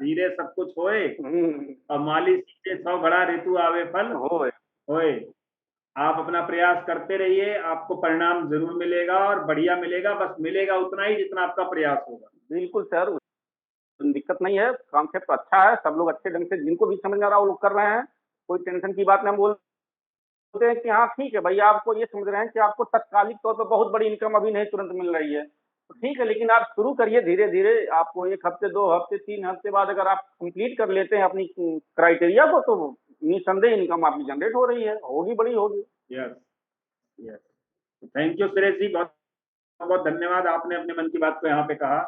धीरे सब कुछ होए, हम्म, और माली सींचे 100 घड़ा ऋतु आवे फल होए। होए। आप अपना प्रयास करते रहिए, आपको परिणाम जरूर मिलेगा और बढ़िया मिलेगा, बस मिलेगा उतना ही जितना आपका प्रयास होगा। बिल्कुल सर, दिक्कत नहीं है, कॉन्सेप्ट अच्छा है, सब लोग अच्छे ढंग से, जिनको भी समझ में आ रहा है वो लोग कर रहे हैं, कोई टेंशन की बात नहीं। हम बोलते हैं कि हाँ ठीक है भैया, आपको ये समझ रहे हैं कि आपको तत्कालिक तौर पर बहुत बड़ी इनकम अभी नहीं तुरंत मिल रही है, तो ठीक है, लेकिन आप शुरू करिए धीरे धीरे। आपको 1 हफ्ते, 2 हफ्ते, 3 हफ्ते बाद अगर आप कंप्लीट कर लेते हैं अपनी क्राइटेरिया को, तो निसंदेह इनकम आपकी जनरेट हो रही है, होगी, बड़ी होगी। Yes, yes. Thank you Suresh ji, बहुत बहुत धन्यवाद, आपने अपने मन की बात को यहाँ पे कहा।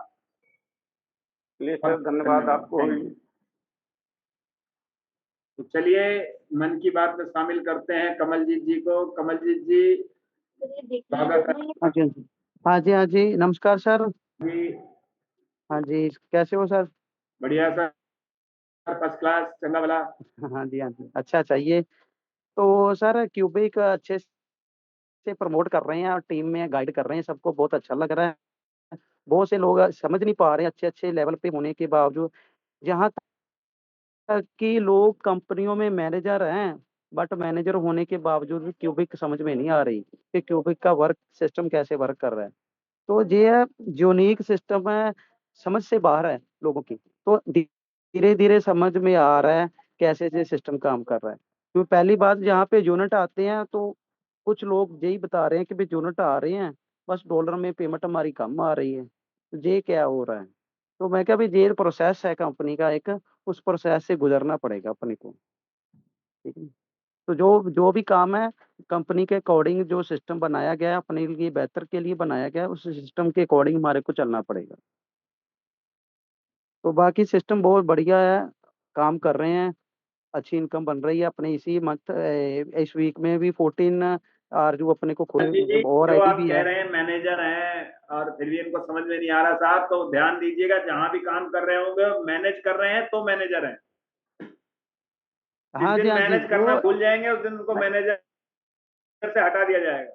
चलिए बहुत सर, धन्यवाद धन्यवाद, आपको थैंक भी। यू। तो चलिए मन की बात में शामिल करते हैं कमलजीत जी को। कमलजीत जी, स्वागत है हाँ जी, हाँ जी, हाँ जी, हाँ जी, नमस्कार सर। जी। हाँ जी, कैसे हो सर? बढ़िया सर, फर्स्ट क्लास, चंगा भला। हाँ जी, हाँ जी, अच्छा चाहिए। तो सर क्यूबिक अच्छे से प्रमोट कर रहे हैं और टीम में गाइड कर रहे हैं, सबको बहुत अच्छा लग रहा है। बहुत से लोग समझ नहीं पा रहे हैं अच्छे अच्छे लेवल पे होने के बावजूद। जहाँ तक कि लोग कंपनियों में मैनेजर हैं, बट मैनेजर होने के बावजूद भी क्यूबिक समझ में नहीं आ रही कि क्यूबिक का वर्क सिस्टम कैसे वर्क कर रहा है। तो ये यूनिक सिस्टम है, समझ से बाहर है लोगों की। तो धीरे धीरे समझ में आ रहा है कैसे ये सिस्टम काम कर रहा है। तो पहली बात, जहाँ पे यूनिट आते हैं तो कुछ लोग यही बता रहे हैं कि भाई यूनिट आ रहे हैं, बस डॉलर में पेमेंट हमारी कम आ रही है, तो ये क्या हो रहा है? तो मैं क्या, भाई ये प्रोसेस है कंपनी का एक, उस प्रोसेस से गुजरना पड़ेगा अपने को। ठीक है। तो जो जो भी काम है, कंपनी के अकॉर्डिंग जो सिस्टम बनाया गया है अपने लिए, बेहतर के लिए बनाया गया है, उस सिस्टम के अकॉर्डिंग हमारे को चलना पड़ेगा। तो बाकी सिस्टम बहुत बढ़िया है, काम कर रहे हैं, अच्छी इनकम बन रही है अपने इसी मंथ, इस वीक में भी 14 और जो अपने को खुद जी जी, और जो आईडी आप भी कह है। रहे हैं मैनेजर हैं और फिर भी इनको समझ में नहीं आ रहा साहब, तो ध्यान दीजिएगा, जहां भी काम कर रहे होंगे मैनेज कर रहे हैं तो मैनेजर हैं। जिस हाँ जी, दिन हाँ जी, मैनेज करना वो भूल जाएंगे उस दिन उनको मैं मैनेजर से हटा दिया जाएगा।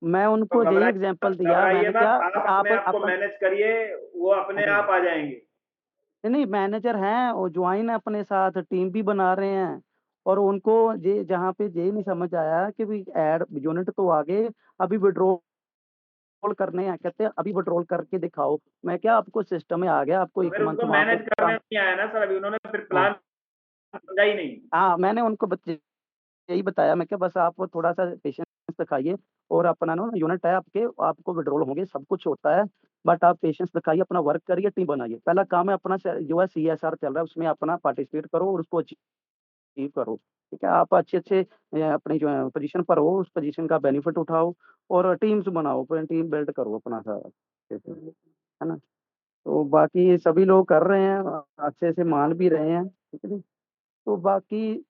मैं तो उनको यही एग्जांपल दिया, घबराइए मैंने मत, क्या आप आप अपने आप को अपन। मैनेज करिए, वो हाँ अपने जी, आप आ जाएंगे। नहीं मैनेजर हैं, वो ज्वाइन है अपने साथ, टीम भी बना रहे हैं। और उनको ये जहाँ पे ये नहीं समझ आया कि भी एड यूनिट तो आगे, अभी विड्रॉल करने हैं, कहते हैं अभी विड्रॉल करके दिखाओ। मैं क्या, आपको सिस्टम में आ गया, आपको तो एक फिर मंथ उनको वहां पे मैनेज करने काम। नहीं आया ना सर, अभी उन्होंने फिर हाँ, प्लान समझा ही नहीं। हाँ, मैंने उनको यही बताया, मैं क्या बस आप थोड़ा सा पेशेंस दिखाइए, और अपना ना यूनिट है आपके, आपको विड्रॉल होंगे, सब कुछ होता है, बट आप पेशेंस दिखाइए, अपना वर्क करिए, टीम बनाइए। पहला काम है अपना जो है CSR चल रहा है, उसमें अपना पार्टिसिपेट करो और उसको अचीव करो। ठीक है, आप अच्छे अच्छे अपनी जो है पोजीशन पर हो, उस पोजीशन का बेनिफिट उठाओ, और टीम्स बनाओ, फिर टीम बिल्ड करो अपना सारा, है ना? तो बाकी सभी लोग कर रहे हैं, अच्छे से मान भी रहे हैं, ठीक है जी। तो बाकी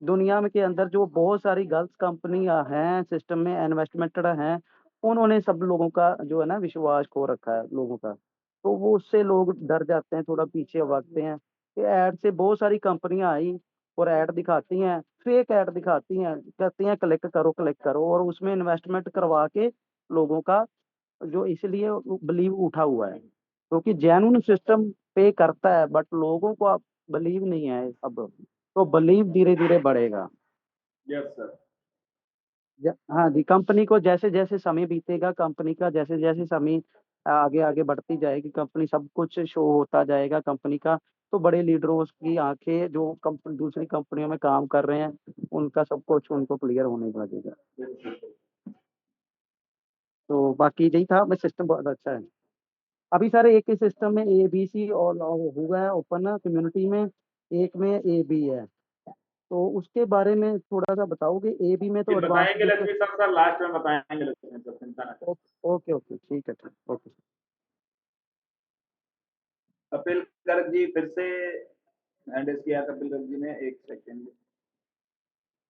दुनिया में के अंदर जो बहुत सारी गर्ल्स कंपनियां हैं, सिस्टम में इन्वेस्टमेंट हैं, उन्होंने सब लोगों का जो है ना विश्वास खो रखा है लोगों का। तो वो उससे लोग डर जाते हैं, थोड़ा पीछे भागते हैं कि ऐड से बहुत सारी कंपनियां आई और ऐड दिखाती हैं, फेक ऐड दिखाती हैं, कहती हैं क्लिक करो क्लिक करो, और उसमें इन्वेस्टमेंट करवा के लोगों का जो इसलिए बिलीव उठा हुआ है, क्योंकि जेन्युइन सिस्टम पे करता है, बट लोगों को अब बिलीव नहीं है अब। तो बिलीव धीरे धीरे बढ़ेगा। Yes sir. हाँ जी, कंपनी को जैसे जैसे समय बीतेगा, कंपनी का जैसे जैसे समय आगे आगे बढ़ती जाएगी, कंपनी सब कुछ शो होता जाएगा कंपनी का, तो बड़े लीडरों की आंखें जो दूसरी कंपनियों में काम कर रहे हैं, उनका सब कुछ उनको क्लियर होने लगेगा। तो बाकी यही था, मैं सिस्टम बहुत अच्छा है। अभी सारे एक ही सिस्टम में ABC और हुआ है ओपन कम्युनिटी में, एक में AB है। तो उसके बारे में थोड़ा सा बताओगे? AB में ये तो एडवांस बताएंगे लक्ष्मी साहब, सर लास्ट में बताएंगे लक्ष्मी साहब, चिंता ना करें। ओके ओके, ठीक है, ठीक, ओके। कपिल गर्ग जी फिर से हैंड रेस किया, कपिल गर्ग जी ने, एक सेकेंड।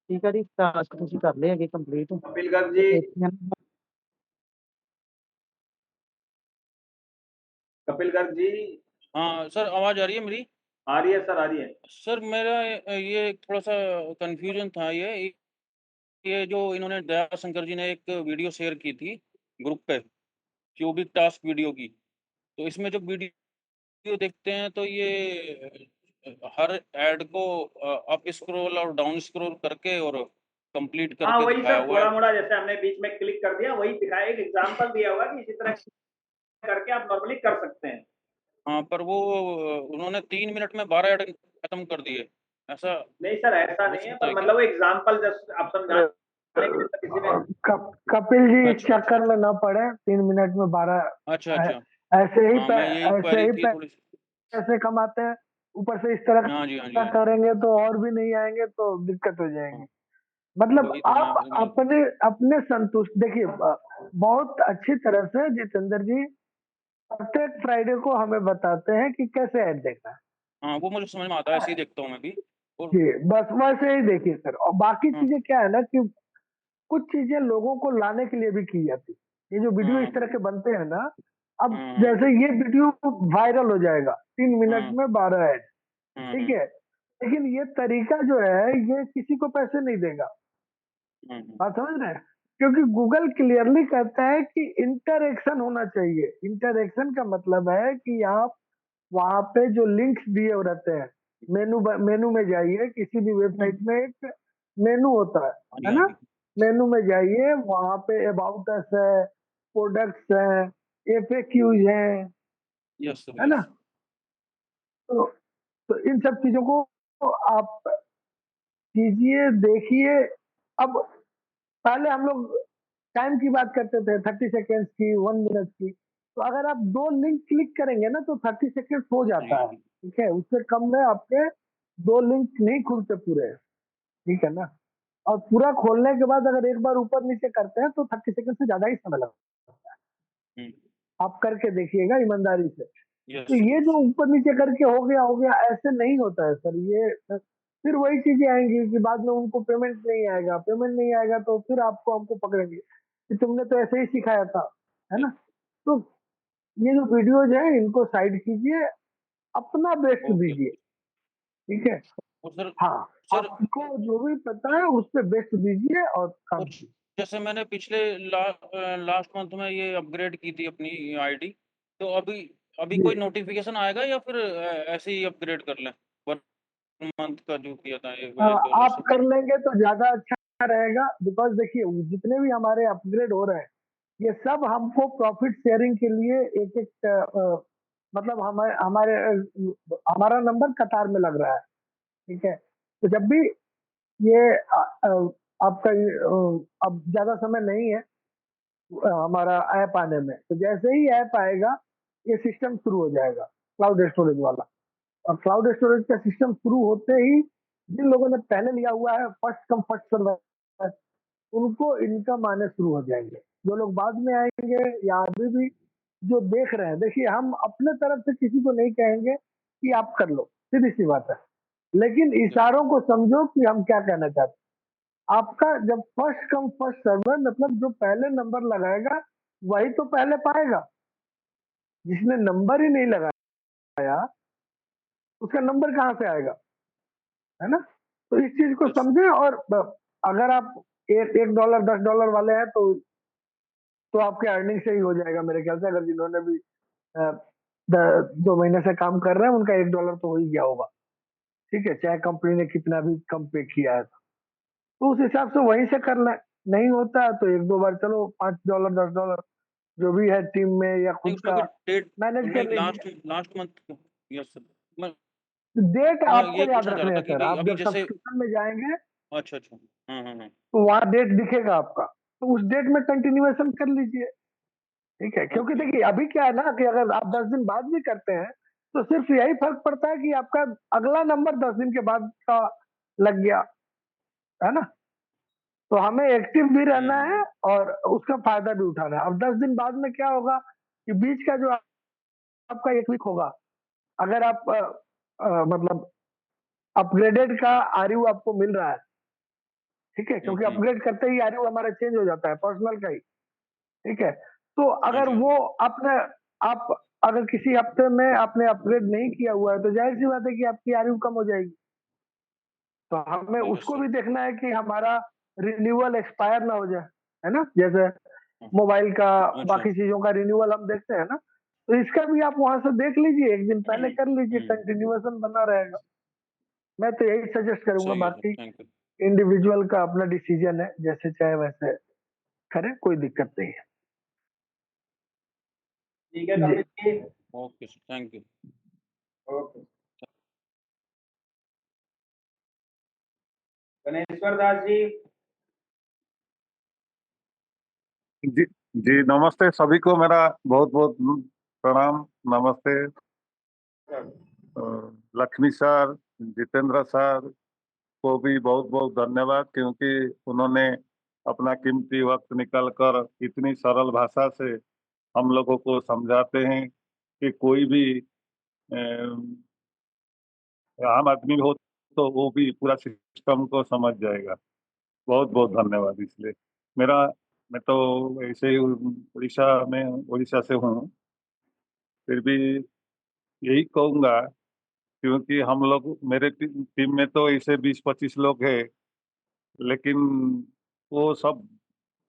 ठीक है जी, टास्क ਤੁਸੀਂ कर लेंगे कंप्लीट। कपिल गर्ग तो जी, एक ही है ना? कपिल गर्ग जी। हाँ सर, आवाज आ रही है मेरी? आ रही है सर, आ रही है। सर मेरा ये थोड़ा सा कंफ्यूजन था, ये जो इन्होंने दया शंकर जी ने एक वीडियो शेयर की थी ग्रुप पे, क्यूबिक टास्क वीडियो की। तो इसमें जब वीडियो देखते हैं तो ये हर ऐड को अप स्क्रॉल और डाउन स्क्रॉल करके और कंप्लीट हाँ, करके वही दिखाया सर हुआ है। थोड़ा-मोड़ा जैसे हमने बीच में क्लिक कर दिया वही दिखाया, एक एग्ज़ाम्पल दिया हुआ कि इसी तरह करके आप नॉर्मली कर सकते हैं। हाँ, पर वो उन्होंने 3 मिनट में 12 ऐड खत्म कर दिए। ऐसा नहीं सर, ऐसा हो नहीं है, सकता पर है क्या? मतलब वो एग्ज़ाम्पल जस्ट आप समझाने के लिए किसी ने कपिल जी इस अच्छा, अच्छा, चक्कर में अच्छा। ना पड़े 3 मिनट में 12 अच्छा, अच्छा। ऐसे ही हाँ, मैं यही ऐसे क्वेरी ही थी थोड़ी-सी। पैसे कमाते हैं, ऊपर से इस तरह हाँ जी, हाँ जी, का हाँ जी। करेंगे तो और भी नहीं आएंगे तो दिक्कत हो जाएगी। हाँ, मतलब वही तो आप मैं अपने अपने संतुष्ट देखिए बहुत अच्छी तरह से जितेंद्र जी प्रत्येक फ्राइडे को हमें बताते हैं कि कैसे ऐड देखना है। हाँ, वो मुझे समझ में आता है, ऐसे ही देखता हूँ मैं भी। और जी, बस वैसे ही देखिए सर और बाकी हाँ, चीजें क्या है ना कि कुछ चीजें लोगों को लाने के लिए भी की जाती है। ये जो वीडियो इस हाँ, तरह के बनते हैं ना, अब हाँ, हाँ, जैसे ये वीडियो वायरल हो जाएगा 3 मिनट हाँ, में 12 ऐड, हाँ, ठीक हाँ, है? लेकिन ये तरीका जो है ये किसी को पैसे नहीं देगा। हाँ, आप समझ रहे हैं? क्योंकि गूगल क्लियरली कहता है कि इंटरैक्शन होना चाहिए। इंटरैक्शन का मतलब है कि आप वहाँ पे जो लिंक्स दिए हुए रहते हैं, मेनू में जाइए, किसी भी हाँ, वेबसाइट में एक मेनू होता हाँ जी, है हाँ ना? जी। मेनू में जाइए, वहाँ पे अबाउट अस है, प्रोडक्ट्स हैं, एफएक्यूज हैं, यस सर, है ना? यस। तो इन सब चीज़ों को आप कीजिए, देखिए। अब पहले हम लोग टाइम की बात करते थे 30 सेकेंड्स की, 1 मिनट की। तो अगर आप 2 लिंक क्लिक करेंगे ना तो 30 सेकेंड्स हो हाँ जी, जाता हाँ है, जी। ठीक है? उससे कम में आपके 2 लिंक नहीं खुलते पूरे, ठीक है ना? और पूरा खोलने के बाद अगर एक बार ऊपर-नीचे करते हैं तो 30 सेकंड से ज़्यादा ही समय लगता है। हुँ, आप करके देखिएगा ईमानदारी से। तो यस सर, ये यस। जो ऊपर-नीचे करके हो गया, ऐसे नहीं होता है सर। ये फिर वही चीज़ें आएँगी कि बाद में उनको पेमेंट नहीं आएगा तो फिर आपको हमको पकड़ेंगे, कि तुमने तो ऐसे ही सिखाया था, है यस, ना? तो ये जो वीडियोज़ हैं इनको साइड कीजिए, अपना बेस्ट ओके, दीजिए, ओके। ठीक है? और सर हाँ, सर आपको जो भी पता है उस पे बेस्ट दीजिए और काम और कीजिए। जैसे मैंने पिछले लास्ट मंथ में ये अपग्रेड की थी अपनी आईडी, तो अभी अभी जी। कोई नोटिफ़िकेशन आएगा या फिर ऐसे ही अपग्रेड कर लें? 1 मंथ का जो किया था ये $1 आप से? कर लेंगे तो ज़्यादा अच्छा रहेगा बिकॉज़ देखिए जितने भी हमारे अपग्रेड हो रहे हैं, ये सब हमको प्रॉफिट शेयरिंग के लिए एक-एक मतलब हमारा नंबर कतार में लग रहा है, ठीक है? तो जब भी ये आपका अब ज़्यादा समय नहीं है हमारा ऐप आने में, तो जैसे ही ऐप आएगा, ये सिस्टम शुरू हो जाएगा, क्लाउड स्टोरेज वाला। और क्लाउड स्टोरेज का सिस्टम शुरू होते ही जिन लोगों ने पहले लिया हुआ है फर्स्ट कम फर्स्ट सर्व है, उनको इनकम आने शुरू हो जाएंगे। जो लोग बाद में आएंगे या अभी भी जो देख रहे हैं, देखिए हम अपने तरफ से किसी को नहीं कहेंगे कि आप कर लो, सीधी सी बात है। लेकिन यस, इशारों को समझो कि हम क्या कहना चाहते हैं। आपका जब फर्स्ट कम फर्स्ट सर्वर मतलब जो पहले नंबर लगाएगा वही तो पहले पाएगा। जिसने नंबर ही नहीं लगाया उसका नंबर कहाँ से आएगा, है ना? तो इस चीज को यस। समझे और अगर आप एक डॉलर $10 वाले हैं तो आपके अर्निंग से ही हो जाएगा मेरे ख्याल से। अगर जिन्होंने भी अ, 2 महीने से काम कर रहे हैं उनका $1 तो हो ही गया होगा, ठीक है? चाहे कंपनी ने कितना भी कम पे किया है तो उस हिसाब से वहीं से कर लें। नहीं होता है तो 1-2 बार चलो $5 $10 जो भी है टीम में या नहीं खुद उसमें का कोई डेट मैनेज नहीं कर लीजिए। Last last month yes sir. मैं डेट मैं आपको ये याद पूछना चाह रहा रखने था हैं कि सर। भई आप अभी जब जैसे सब्सक्रिप्शन में जाएंगे अच्छा, अच्छा। हाँ, हाँ, हाँ। तो वहाँ डेट दिखेगा आपका, तो उस डेट में कंटिन्यूएशन कर लीजिए, ठीक है? क्योंकि ओके, देखिए अभी क्या है ना कि अगर आप 10 दिन बाद भी करते हैं, तो सिर्फ यही फ़र्क पड़ता है कि आपका अगला नंबर 10 दिन के बाद का लग गया, है ना? तो हमें एक्टिव भी हुँ, रहना हुँ, है हुँ। और उसका फ़ायदा भी उठाना है। अब 10 दिन बाद में क्या होगा कि बीच का जो आपका 1 वीक होगा, अगर आप मतलब अपग्रेडेड का आरयू आपको मिल रहा है, ठीक है? हुँ, क्योंकि हुँ। अपग्रेड करते ही आरयू हमारा चेंज हो जाता है, पर्सनल का ही। ठीक है? तो हाँ अगर जी, हाँ वो जी। आप अगर किसी हफ्ते में आपने अपग्रेड नहीं किया हुआ है, तो ज़ाहिर-सी बात है कि आपकी आयु कम हो जाएगी। तो हमें यस उसको सर। भी देखना है कि हमारा रिन्यूअल एक्सपायर ना हो जाए, है ना? जैसे हाँ, मोबाइल का, अच्छा। बाकी चीज़ों का रिन्यूअल हम देखते हैं ना, तो इसका भी आप वहाँ से देख लीजिए, 1 दिन पहले कर लीजिए, हुँ। कंटिन्यूएशन बना रहेगा। मैं तो यही सजेस्ट करूंगा, सही है सर, बाकी थैंक यू। इंडिविजुअल का अपना डिसीजन है, जैसे चाहे वैसे करें, कोई दिक्कत नहीं है। ठीक है जी। Kapil ji. Okay sir, thank you. Okay. Ganeshwar Das ji. जी जी, नमस्ते सभी को, मेरा बहुत बहुत प्रणाम, नमस्ते। लक्ष्मी सर, जितेंद्र सर को भी बहुत बहुत धन्यवाद, क्योंकि उन्होंने अपना कीमती वक्त निकालकर इतनी सरल भाषा से हम लोगों को समझाते हैं कि कोई भी आम आदमी हो तो वो भी पूरा सिस्टम को समझ जाएगा। बहुत बहुत धन्यवाद। इसलिए मेरा मैं तो ऐसे ही उड़ीसा से हूँ, फिर भी यही कहूंगा, क्योंकि हम लोग मेरे टीम में तो ऐसे 20-25 लोग हैं, लेकिन वो सब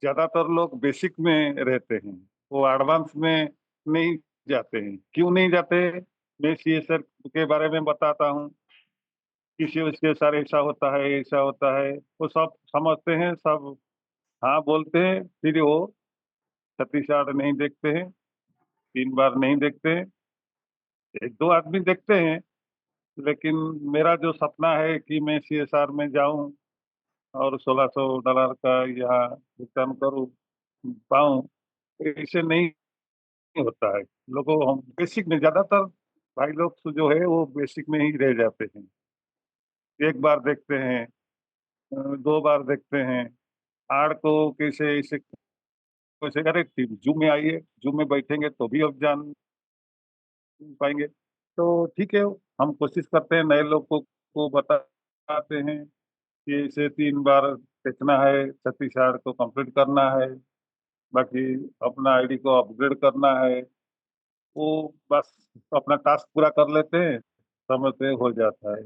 ज्यादातर लोग बेसिक में रहते हैं, वो एडवांस में नहीं जाते हैं। क्यों नहीं जाते? मैं सीएसआर के बारे में बताता हूँ। किसी उसके सर ऐसा होता है, ऐसा होता है, वो सब समझते हैं, सब हाँ बोलते हैं, फिर वो 36 नहीं देखते हैं, 3 बार नहीं देखते हैं, 1-2 आदमी देखते हैं। लेकिन मेरा जो सपना है कि मैं सीएसआर में जाऊं और $1600 का यहाँ भुगतान करूं पाऊं, ऐसे नहीं होता है। लोगों हम बेसिक में, ज्यादातर भाई लोग तो जो है वो बेसिक में ही रह जाते हैं। 1 बार देखते हैं, 2 बार देखते हैं, आड़ को कैसे ऐसे कैसे, अरे जूम में आइए, जूम में बैठेंगे तो भी अब जान पाएंगे। तो ठीक है, हम कोशिश करते हैं, नए लोग को बताते हैं कि इसे 3 बार देखना है, 36 को कंप्लीट करना है, बाकी अपना आईडी को अपग्रेड करना है। वो बस अपना टास्क पूरा कर लेते हैं, समय पे हो जाता है।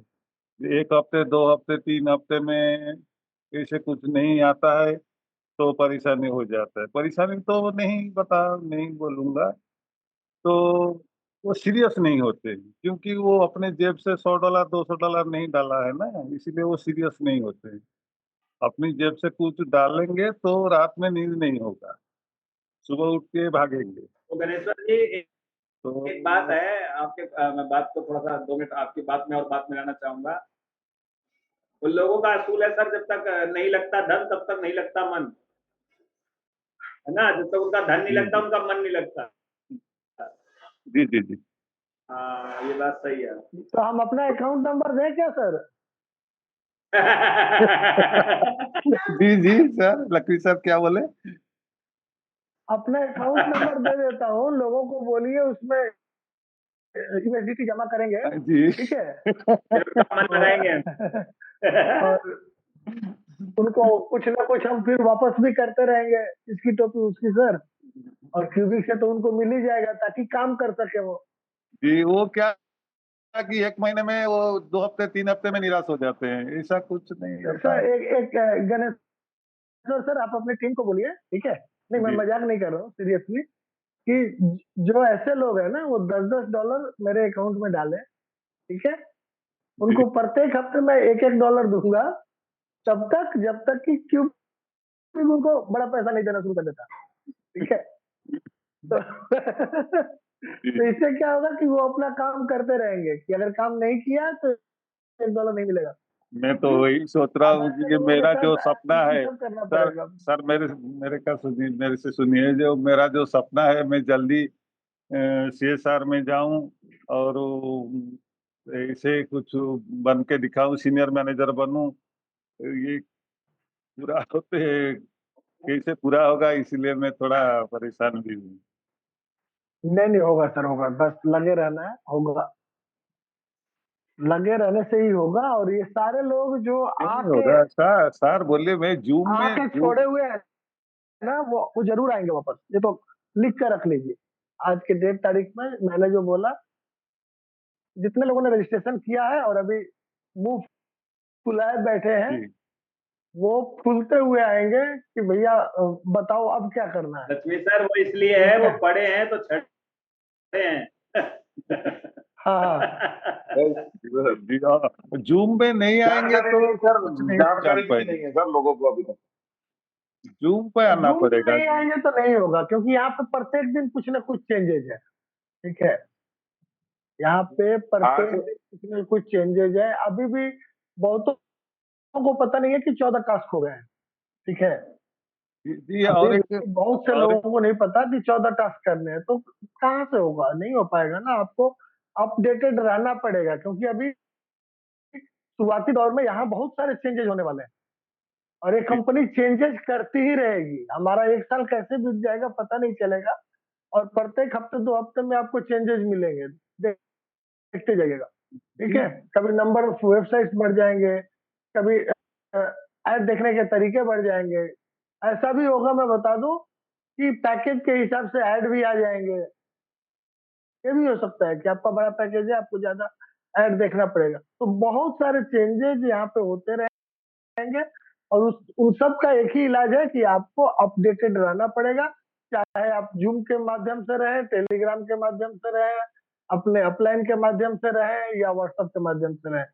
1 हफ्ते, 2 हफ्ते, 3 हफ्ते में ऐसे कुछ नहीं आता है तो परेशानी हो जाता है। परेशानी तो नहीं बोलूंगा, तो वो सीरियस नहीं होते, क्योंकि वो अपने जेब से $100 $200 नहीं डाला है ना, इसीलिए वो सीरियस नहीं होते। अपनी जेब से कुछ डालेंगे तो रात में नींद नहीं होगा, सुबह उठ के भागेंगे। तो गणेश्वर जी, तो एक बात है आपके, मैं बात को थोड़ा सा 2 मिनट आपकी बात में और बात मिलाना चाहूंगा। उन लोगों का असूल है सर, जब तक नहीं लगता धन तब तक नहीं लगता मन, है ना? जब तक उनका धन नहीं जी लगता जी उनका मन नहीं लगता। जी जी जी हाँ, ये बात सही है। तो हम अपना अकाउंट नंबर दें क्या सर? जी जी सर, लक्ष्मी सर क्या बोले? अपना अकाउंट नंबर दे देता हूँ, लोगों को बोलिए उसमें यूएसडीटी जमा करेंगे, जी ठीक है? फिर उनका मन लगाएंगे। और उनको कुछ ना कुछ हम फिर वापस भी करते रहेंगे, इसकी टोपी उसकी सर, और क्यूबिक से तो उनको मिल ही जाएगा ताकि काम कर सके वो। जी, वो क्या कि 1 महीने में वो 2 हफ्ते 3 हफ्ते में निराश हो जाते हैं, ऐसा कुछ नहीं होता सर है। एक गणेश सर, आप अपने टीम को बोलिए, ठीक है? नहीं, मैं जी मजाक नहीं कर रहा हूँ, सीरियसली, कि जो ऐसे लोग हैं ना वो $10-10 मेरे अकाउंट में डालें, ठीक है? जी उनको प्रत्येक हफ्ते मैं $1-1 दूंगा, तब तक जब तक कि क्यूब उनको बड़ा पैसा नहीं देना शुरू कर देता, ठीक है? तो, जी। तो इससे क्या होगा कि वो अपना काम करते रहेंगे, कि अगर काम नहीं किया तो $1 नहीं मिलेगा। मैं तो वही सोच रहा अब हूँ ऐसे कि लोगों के मेरा जो साथ सपना ये है, सब करना सर पड़ेगा। सर मेरे मेरे का सुनिए, मेरे से सुनिए, जो मेरा जो सपना है, मैं जल्दी सीएसआर में जाऊं और ऐसे कुछ बन के दिखाऊं, सीनियर मैनेजर बनूं। ये पूरा होते कैसे पूरा होगा, इसीलिए मैं थोड़ा परेशान भी हूँ। नहीं नहीं, होगा सर, होगा, बस लगे रहना है, होगा। लगे रहने से ही होगा। और ये सारे लोग जो नहीं आके होगा सर, सर बोलिए, मैं आके छोड़े हुए हैं ना, वो जरूर आएंगे वापस, ये तो लिख कर रख लीजिए। आज के डेट तारीख में मैंने जो बोला, जितने लोगों ने रजिस्ट्रेशन किया है और अभी मुंह फुलाए बैठे हैं, जी वो फूलते हुए आएंगे कि भैया बताओ अब क्या करना है। लक्ष्मी सर वो इसलिए है, ठीक वो है? पढ़े हैं तो छठे हैं। हाँ जूम में नहीं आएंगे जानकारी तो नहीं सर, कुछ नहीं जानकारी जान भी पाएंगे। नहीं है सर लोगों को अभी तक। जूम पे आना जूम पे पड़ेगा। नहीं आएंगे तो नहीं होगा, क्योंकि यहाँ पे प्रत्येक दिन कुछ ना कुछ चेंजेज है। ठीक है, यहाँ पे प्रत्येक आज दिन कुछ ना कुछ चेंजेज है। अभी भी बहुतों को पता नहीं है कि 14 टास्क हो गए हैं। ठीक है, जी अभी और एक भी बहुत से और लोगों को नहीं पता कि 14 टास्क करने हैं, तो कहाँ से होगा, नहीं हो पाएगा ना। आपको अपडेटेड रहना पड़ेगा, क्योंकि अभी शुरुआती दौर में यहाँ बहुत सारे चेंजेस होने वाले हैं, और ये कंपनी चेंजेस करती ही रहेगी। हमारा 1 साल कैसे बीत जाएगा पता नहीं चलेगा, और प्रत्येक हफ्ते 2 हफ्ते में आपको चेंजेस मिलेंगे, देखते जाइएगा। ठीक है, कभी नंबर ऑफ वेबसाइट्स बढ़ जाएंगे, कभी ऐड देखने के तरीके बढ़ जाएंगे। ऐसा भी होगा, मैं बता दूं, कि पैकेज के हिसाब से ऐड भी आ जाएंगे। ये भी हो सकता है कि आपका बड़ा पैकेज है, आपको ज्यादा ऐड देखना पड़ेगा। तो बहुत सारे चेंजेस यहाँ पे होते रहेंगे, और उन सब का एक ही इलाज है कि आपको अपडेटेड रहना पड़ेगा। चाहे आप जूम के माध्यम से रहें, टेलीग्राम के माध्यम से रहें, अपने अपलाइन के माध्यम से रहें, या व्हाट्सएप के माध्यम से रहें।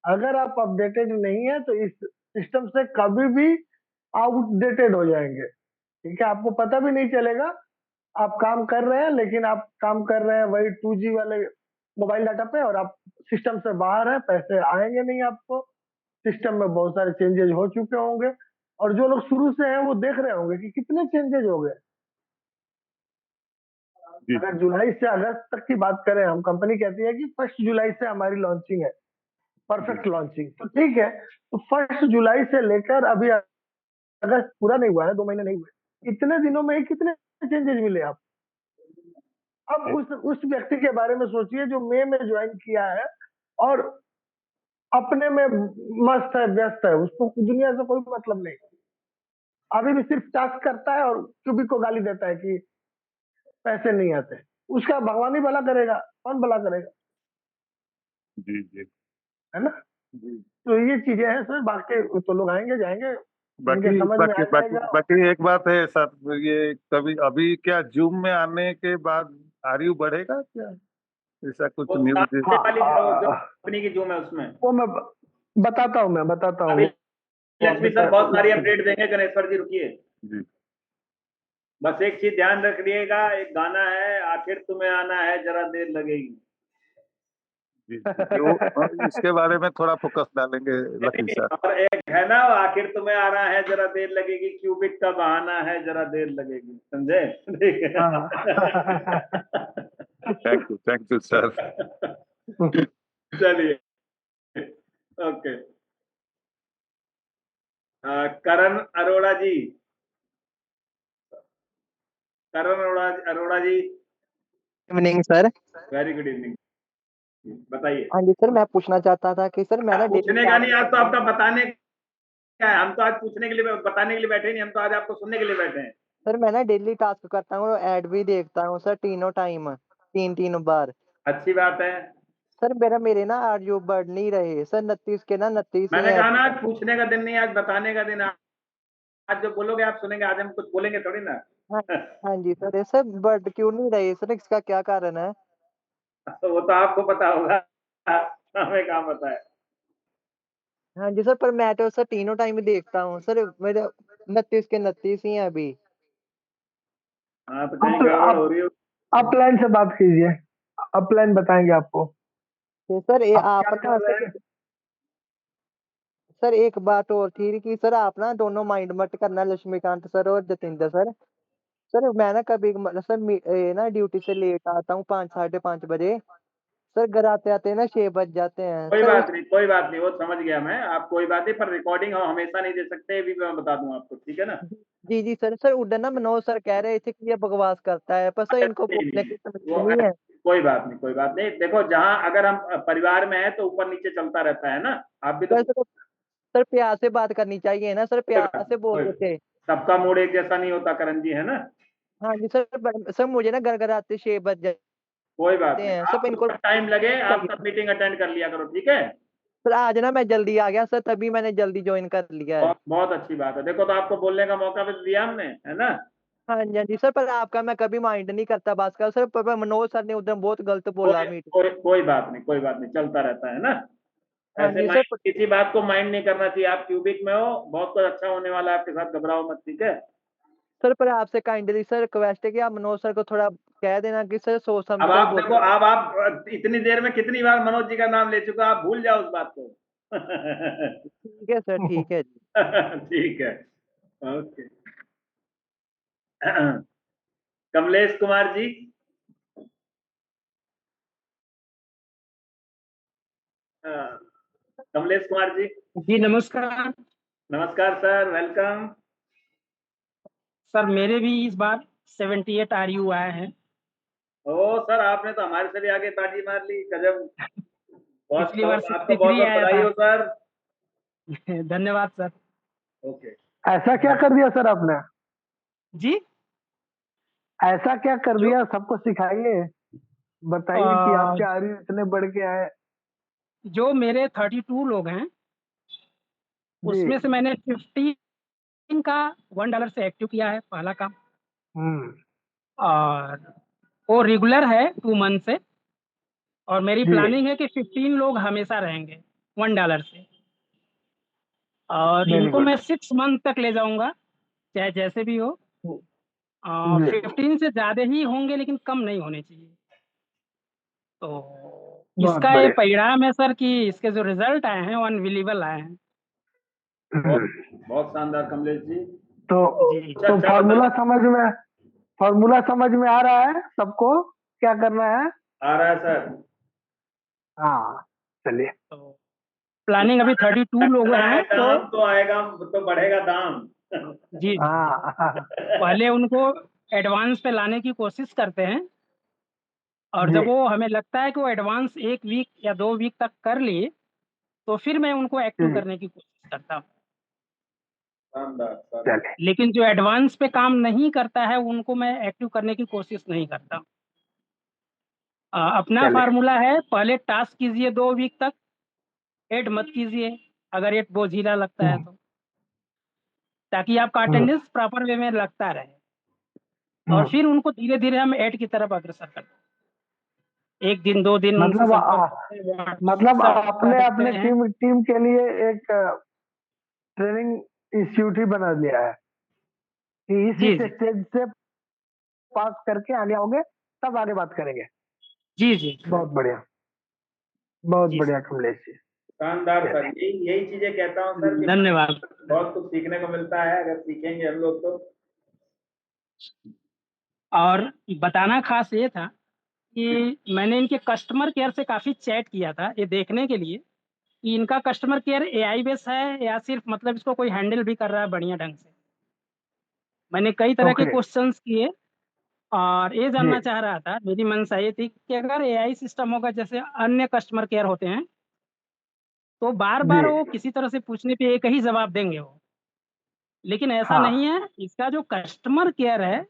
अगर आप अपडेटेड नहीं है तो इस सिस्टम से कभी भी आउटडेटेड हो जाएंगे। ठीक है, आपको पता भी नहीं चलेगा। आप काम कर रहे हैं, लेकिन आप काम कर रहे हैं वही 2G वाले मोबाइल डाटा पे, और आप सिस्टम से बाहर हैं, पैसे आएंगे नहीं आपको। सिस्टम में बहुत सारे चेंजेस हो चुके होंगे, और जो लोग शुरू से हैं वो देख रहे होंगे कि कितने चेंजेस हो गए। जी अगर जुलाई से अगस्त तक की बात करें, हम कंपनी कहती है कि 1 जुलाई से हमारी लॉन्चिंग है, परफेक्ट लॉन्चिंग। तो ठीक है, तो 1 जुलाई से लेकर अभी अगस्त पूरा नहीं हुआ है, 2 महीने नहीं हुए, इतने दिनों में ही कितने चेंजेस मिले आप। अब उस व्यक्ति के बारे में सोचिए जो मई में ज्वाइन किया है, और अपने में मस्त है, व्यस्त है, उसको दुनिया से कोई मतलब नहीं। अभी भी सिर्फ टास्क करता है, और क्यूबिक को गाली देता है कि पैसे नहीं आते। उसका भगवान ही भला करेगा, कौन भला करेगा, जी जी है ना। जी। तो ये चीजें हैं सर, बाकी तो लोग आएंगे जाएंगे, इनके बाकी समझ में आ बाकी बाकी जाएगा। बाकी एक बात है सर, ये कभी अभी क्या जूम में आने के बाद आयु बढ़ेगा क्या, ऐसा कुछ वो न्यूज? सामने वाली जो हाँ, कंपनी की जूम है उसमें वो मैं बताता हूँ, अभी वो लक्ष्मी अभी सर बहुत सारी तक अपडेट देंगे। गणेश्वर जी रुकिए, जी बस एक चीज ध्यान रखिएगा, एक गाना है, आखिर तुम्हें आना है जरा देर लगेगी। जी जी, वो इसके बारे में थोड़ा फोकस डालेंगे लकी सर। और एक है ना, आखिर तुम्हें आ रहा है जरा देर लगेगी, क्यूबिक का बहाना है जरा देर लगेगी, समझे? ठीक है। हाँ। Thank you sir. चलिए, okay. Karan Arora ji, Karan Arora ji, evening sir. Very good evening, बताइए। हाँ जी सर, मैं पूछना चाहता था कि सर मैं ना डेली पूछने का नहीं, आज तो आपका बताने का है। हम तो आज पूछने के लिए, बताने के लिए बैठे नहीं, हम तो आज आपको सुनने के लिए बैठे हैं। सर मैं ना डेली टास्क करता हूँ, ऐड भी देखता हूँ सर, तीनों टाइम, तीन बार। अच्छी बात है। सर मेरे ना आरयू बढ़ नहीं रहे सर, 29 के ना 29 ही मैंने है कहा अभी ना, आज तक। पूछने का दिन नहीं, आज बताने का दिन है। आज जो बोलोगे आप सुनेंगे, आज हम कुछ बोलेंगे थोड़ी ना। हाँ हाँ जी सर, सर बढ़ क्यों नहीं रहे सर, इसका क्या कारण है? तो वो तो आपको पता होगा, हमें कहाँ पता है। हाँ जी सर, पर मैं तो सर तीनों टाइम ही देखता हूँ सर, मेरे 29 के 29 ही है अभी। हाँ, तो कहीं गड़बड़ हो रही हो। अपलाइन से बात कीजिए, अपलाइन बताएंगे आपको। तो सर आप क्या आप ना कर रहे हैं? सर एक बात और थी कि सर आप ना दोनों माइंड मत करना, लक्ष्मीकांत सर और जतिंदर सर। सर मैं ना कभी सर ना ड्यूटी से लेट आता हूँ, 5 साढ़े 5 बजे। सर घर आते आते ना 6 बज जाते हैं कोई सर बात नहीं, कोई बात नहीं, वो समझ गया मैं। आप कोई बात नहीं, पर रिकॉर्डिंग हम हमेशा नहीं दे सकते, ये भी मैं बता दूं आपको, ठीक है ना। जी जी सर, सर उधर ना मनोज सर कह रहे थे कि ये बकवास करता है, पर सर इनको नहीं बोलने नहीं, की समझ वो नहीं है। कोई बात नहीं, कोई बात नहीं। देखो, जहां अगर हम परिवार में है तो ऊपर नीचे चलता रहता है ना, आप भी तो। सर प्यार से बात करनी चाहिए ना सर, प्यार से बोल रहे थे। सबका मूड एक जैसा नहीं होता करण जी, है ना। हाँ जी सर, सर मुझे ना घर आते 6 बज कोई बात जाते नहीं, हैं आप सर, इनको जब टाइम लगे आप चाहिए। सब मीटिंग अटेंड कर लिया करो, ठीक है। सर आज ना मैं जल्दी आ गया सर, तभी मैंने जल्दी ज्वाइन कर लिया है। बहुत बहुत अच्छी बात है। देखो, तो आपको बोलने का मौका भी दिया हमने, है ना। हाँ जी, हाँ जी सर, पर आपका मैं कभी माइंड नहीं करता बात का सर, पर मनोज सर ने उधर बहुत गलत बोला मीट। कोई बात नहीं, कोई बात नहीं, चलता रहता है ना। हाँ ऐसे जी सर, माइंड, किसी बात को माइंड नहीं करना चाहिए। आप क्यूबिक में हो, बहुत कुछ अच्छा होने वाला है आपके साथ, घबराओ मत, ठीक है। सर पर आपसे काइंडली सर रिक्वेस्ट है कि आप मनोज सर को थोड़ा कह देना कि सर सोच समझ अब कर आप बोल। देखो, अब आप इतनी देर में कितनी बार मनोज जी का नाम ले चुका, आप भूल जाओ उस बात को। ठीक है सर, ठीक है जी। ठीक है, ओके। कमलेश कुमार जी। हाँ, कमलेश कुमार जी। जी नमस्कार नमस्कार सर, वेलकम। सर। मेरे भी इस बार 78 RU आए हैं। ओ सर, आपने तो हमारे से भी आगे बाजी मार ली, गजब। बहुत पिछली बार बहुत आपको बहुत 63 बहुत आया बधाई था। हो सर। धन्यवाद सर। ओके। ऐसा क्या कर दिया सर आपने? जी ऐसा क्या कर जो दिया, सबको सिखाइए, बताइए कि अ, आपके आर्यू इतने बढ़ के आए। जो मेरे 32 लोग हैं जी। उसमें से मैंने 15 का $1 से एक्टिव किया है, पहला काम। हम्म। और वो रेगुलर है 2 मंथ से। और मेरी जी। प्लानिंग है कि 15 लोग हमेशा रहेंगे $1 से। और वेरी इनको गुड। मैं 6 मंथ तक ले जाऊंगा, चाहे जैसे भी हो। जी। 15 से ज्यादा ही होंगे लेकिन कम नहीं होने चाहिए। तो बहुत इसका ये बढ़िया। परिणाम है सर कि इसके जो रिजल्ट आए हैं वो अनबिलीवेबल आए हैं। बहुत बहुत शानदार कमलेश जी। तो जी अच्छा तो अच्छा बताओ। फॉर्मूला समझ में आ रहा है सबको, क्या करना है? आ रहा है सर। हाँ, चलिए। तो प्लानिंग अभी 32 लोग लगता है हैं तो दाम तो आएगा, तो बढ़ेगा दाम। जी जी हाँ। पहले उनको एडवांस पे लाने की कोशिश करते हैं। और जी। जब वो हमें लगता है कि वो एडवांस 1 वीक या 2 वीक तक कर लिए तो फिर मैं उनको एक्टिव जी। करने की कोशिश करता हूँ। शानदार शानदार। चलिए। लेकिन जो एडवांस पे काम नहीं करता है उनको मैं एक्टिव करने की कोशिश नहीं करता। अपना चलिए। फार्मूला है, पहले टास्क कीजिए 2 वीक तक, ऐड मत कीजिए अगर ऐड बोझिला लगता है हम्म। तो, ताकि आपका हम्म। अटेंडेंस प्रॉपर वे में लगता रहे। और हम्म। फिर उनको धीरे धीरे हम ऐड की तरफ अग्रसर करते हैं। 1 दिन 2 दिन उनसे मतलब संपर्क करते हैं, मतलब व्हाट्सएप आपने करते अपने हैं। टीम के लिए एक ट्रेनिंग इंस्टीट्यूट ही बना लिया है कि जी इस जी स्टेज से पास करके आगे आओगे, तब आगे बात करेंगे। जी जी बहुत बढ़िया, बहुत जी बढ़िया सर। कमलेश जी। शानदार सर, चलिए। यही यही चीजें कहता हूँ सर कि धन्यवाद। बहुत कुछ सीखने को मिलता है अगर सीखेंगे हम लोग तो। और बताना खास ये था कि मैंने इनके कस्टमर केयर से काफ़ी चैट किया था ये देखने के लिए कि इनका कस्टमर केयर AI बेस है या सिर्फ मतलब इसको कोई हैंडल भी कर रहा है बढ़िया ढंग से। मैंने कई तरह के ओके। क्वेश्चंस किए और ये जी। जानना चाह रहा था, मेरी मंशा ये थी कि अगर AI सिस्टम होगा जैसे अन्य कस्टमर केयर होते हैं तो बार जी। बार वो किसी तरह से पूछने पे एक ही जवाब देंगे वो। लेकिन ऐसा नहीं हाँ। है, इसका जो कस्टमर केयर है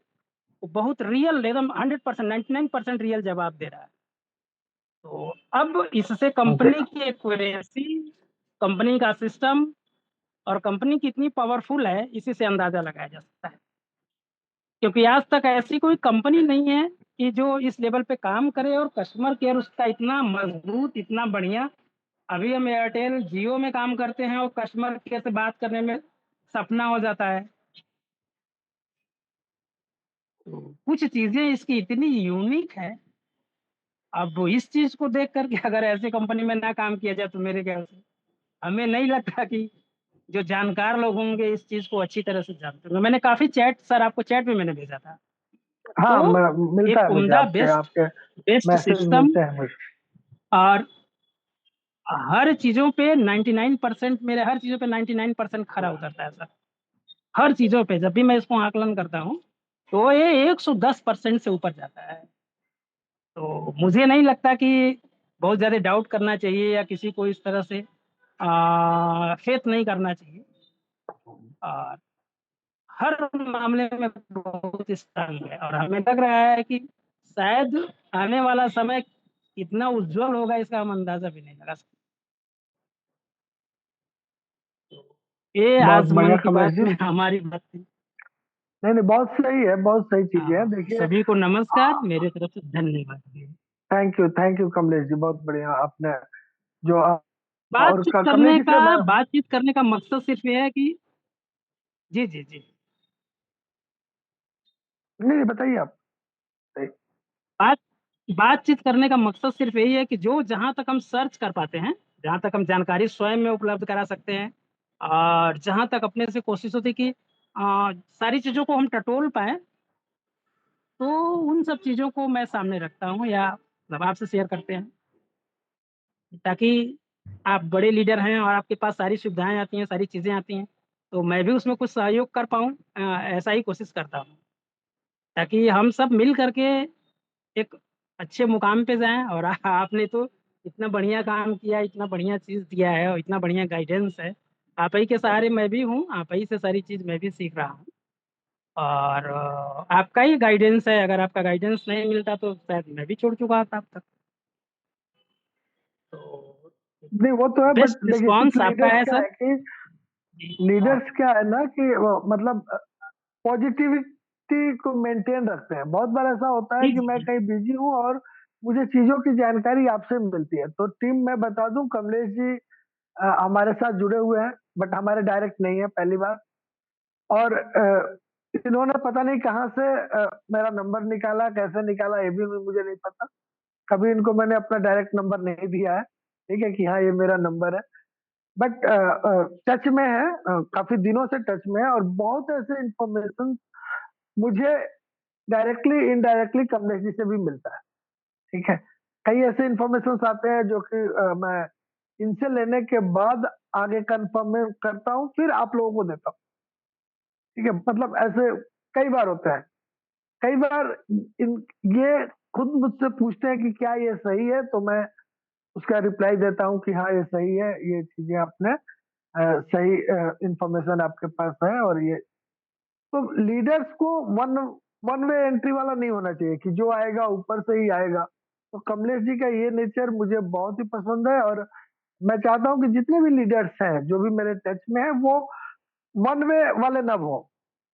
वो बहुत रियल, एकदम 100%, 99% रियल जवाब दे रहा है। तो अब इससे ओके। कंपनी की एक्यूरेसी, कंपनी का सिस्टम और कंपनी कितनी पावरफुल है इसी से अंदाजा लगाया जा सकता है। क्योंकि आज तक ऐसी कोई कंपनी नहीं है कि जो इस लेवल पे काम करे और कस्टमर केयर उसका इतना मजबूत, इतना बढ़िया। अभी हम एयरटेल जियो में काम करते हैं और कस्टमर केयर से बात करने में सपना हो जाता है। तो कुछ चीजें इसकी इतनी यूनिक है। अब इस चीज को देख करके अगर ऐसी कंपनी में ना काम किया जाए तो मेरे ख्याल से हमें नहीं लगता कि जो जानकार लोग होंगे इस चीज को अच्छी तरह से जानते होंगे। मैंने काफी चैट, सर आपको चैट भी मैंने भेजा था। हाँ, तो मिलता एक है मुझे, उम्दा आपके बेस्ट आपके बेस्ट मैसेज सिस्टम मिलते हैं मुझे। और हर चीजों पे 99%, मेरे हर चीजों पे 99% खरा उतरता है सर। हर चीजों पे जब भी मैं इसको आकलन करता हूँ तो ये 110% से ऊपर जाता है। तो मुझे नहीं लगता कि बहुत ज्यादा डाउट करना चाहिए या किसी को इस तरह से फेथ नहीं करना चाहिए। और हर मामले में बहुत स्ट्रांग है और हमें लग रहा है कि शायद आने वाला समय कितना उज्जवल होगा इसका हम अंदाजा भी नहीं लगा सकते। ये बहुत आज बढ़िया मन की कमलेश बात जी। में हमारी बात थी। नहीं नहीं, बहुत सही है, बहुत सही चीजें हैं। देखिए, सभी को नमस्कार, मेरे तरफ से धन्यवाद। थैंक यू कमलेश जी, बहुत बढ़िया आपने जो और कमलेश जी से मैं बातचीत करने का मकसद सिर्फ ये है कि जी जी जी नहीं नहीं, बताइए आप। बात बातचीत करने का मकसद सिर्फ यही है कि जो जहां तक हम सर्च कर पाते हैं, जहां तक हम जानकारी स्वयं में उपलब्ध करा सकते हैं, और जहां तक अपने से कोशिश होती है कि सारी चीजों को हम टटोल पाए, तो उन सब चीजों को मैं सामने रखता हूँ या मतलब आपसे शेयर करते हैं, ताकि आप बड़े लीडर हैं और आपके पास सारी सुविधाएं आती हैं, सारी चीजें आती हैं, तो मैं भी उसमें कुछ सहयोग कर पाऊँ, ऐसा ही कोशिश करता हूँ, ताकि हम सब मिल करके एक अच्छे मुकाम पे जाएं। और आपने तो इतना बढ़िया काम किया, इतना बढ़िया चीज दिया है और इतना बढ़िया गाइडेंस है, आप ही के सहारे मैं भी हूँ, आप ही से सारी चीज मैं भी सीख रहा हूँ। और आपका ही गाइडेंस है, अगर आपका गाइडेंस नहीं मिलता तो शायद मैं भी छोड़ चुका था अब तक। तो नहीं वो तो है, बेस्ट बट देखिए कुछ रिस्पॉन्स आपका लीडर्स है क्या सर। है कि जी लीडर्स क्या है ना कि वो मतलब पॉजिटिविटी को मेंटेन रखते हैं। बहुत बार ऐसा होता है जी कि जी मैं जी कहीं बिजी हूँ और मुझे चीजों की जानकारी आपसे मिलती है, तो टीम में बता दूं, कमलेश जी हमारे साथ जुड़े हुए हैं, बट हमारे डायरेक्ट नहीं है, पहली बार। और इन्होंने पता नहीं कहाँ से मेरा नंबर निकाला, कैसे निकाला, ये भी मुझे नहीं पता। कभी इनको मैंने अपना डायरेक्ट नंबर नहीं दिया है, ठीक है, कि हाँ ये मेरा नंबर है। बट टच में है, काफी दिनों से टच में है, और बहुत ऐसे इंफॉर्मेशन मुझे डायरेक्टली इनडायरेक्टली कमलेश जी से भी मिलता है, ठीक है। कई ऐसे इंफॉर्मेशन आते हैं जो कि मैं इनसे लेने के बाद आगे कंफर्म करता हूँ, फिर आप लोगों को देता हूँ, ठीक है। मतलब ऐसे कई बार होता है। कई बार इन ये खुद मुझसे पूछते हैं कि क्या ये सही है, तो मैं उसका रिप्लाई देता हूँ कि हाँ ये सही है, ये चीजें आपने सही इंफॉर्मेशन आपके पास है। और ये तो लीडर्स को वन वन वे एंट्री वाला नहीं होना चाहिए कि जो आएगा ऊपर से ही आएगा। तो कमलेश जी का ये नेचर मुझे बहुत ही पसंद है, और मैं चाहता हूँ कि जितने भी लीडर्स हैं जो भी मेरे टच में है, वो वन वे वाले ना हो,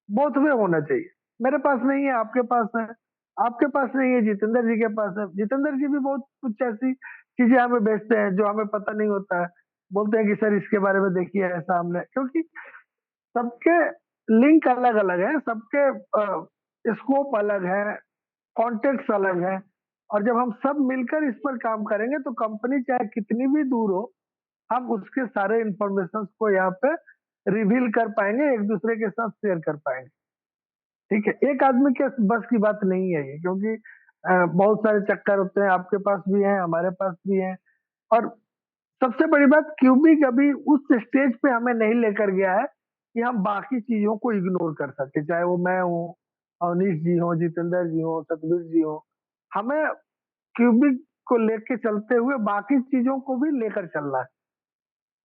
बोथ वे होना चाहिए। मेरे पास नहीं है, आपके पास है, आपके पास नहीं है, जितेंद्र जी के पास है। जितेंद्र जी भी बहुत कुछ ऐसी चीजें हमें बेचते हैं जो हमें पता नहीं होता है, बोलते हैं कि सर इसके बारे में देखिए ऐसा हमने, क्योंकि सबके लिंक अलग अलग है, सबके स्कोप अलग है, कॉन्टेक्ट अलग है। और जब हम सब मिलकर इस पर काम करेंगे तो कंपनी चाहे कितनी भी दूर हो, हम उसके सारे इंफॉर्मेशन को यहाँ पे रिवील कर पाएंगे, एक दूसरे के साथ शेयर कर पाएंगे, ठीक है। एक आदमी के बस की बात नहीं है ये, क्योंकि बहुत सारे चक्कर होते हैं, आपके पास भी हैं, हमारे पास भी हैं। और सबसे बड़ी बात, क्यूबिक अभी उस स्टेज पे हमें नहीं लेकर गया है कि हम बाकी चीजों को इग्नोर कर सके, चाहे वो मैं हूँ, अवनीश जी हो, जितेंद्र जी हो, सतबीर जी हो। हमें क्यूबिक को लेके चलते हुए बाकी चीजों को भी लेकर चलना है,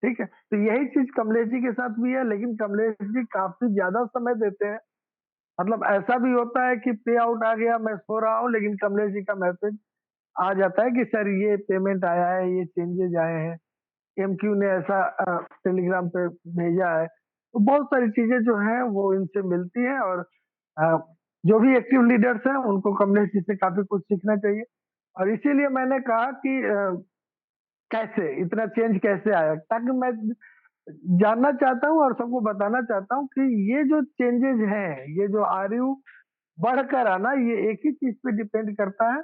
ठीक है। तो यही चीज कमलेश जी के साथ भी है, लेकिन कमलेश जी काफी ज्यादा समय देते हैं। मतलब ऐसा भी होता है कि पे आउट आ गया, मैं सो रहा हूँ, लेकिन कमलेश जी का मैसेज आ जाता है कि सर ये पेमेंट आया है, ये चेंजेज आए हैं, एमक्यू ने ऐसा टेलीग्राम पे भेजा है। तो बहुत सारी चीजें जो हैं वो इनसे मिलती हैं, और अ, जो भी एक्टिव लीडर्स हैं उनको कमलेश जी से काफी कुछ सीखना चाहिए। और इसीलिए मैंने कहा कि कैसे इतना चेंज कैसे आया, ताकि मैं जानना चाहता हूँ और सबको बताना चाहता हूँ कि ये जो चेंजेस हैं, ये जो आरयू बढ़कर आना, ये एक ही चीज पे डिपेंड करता है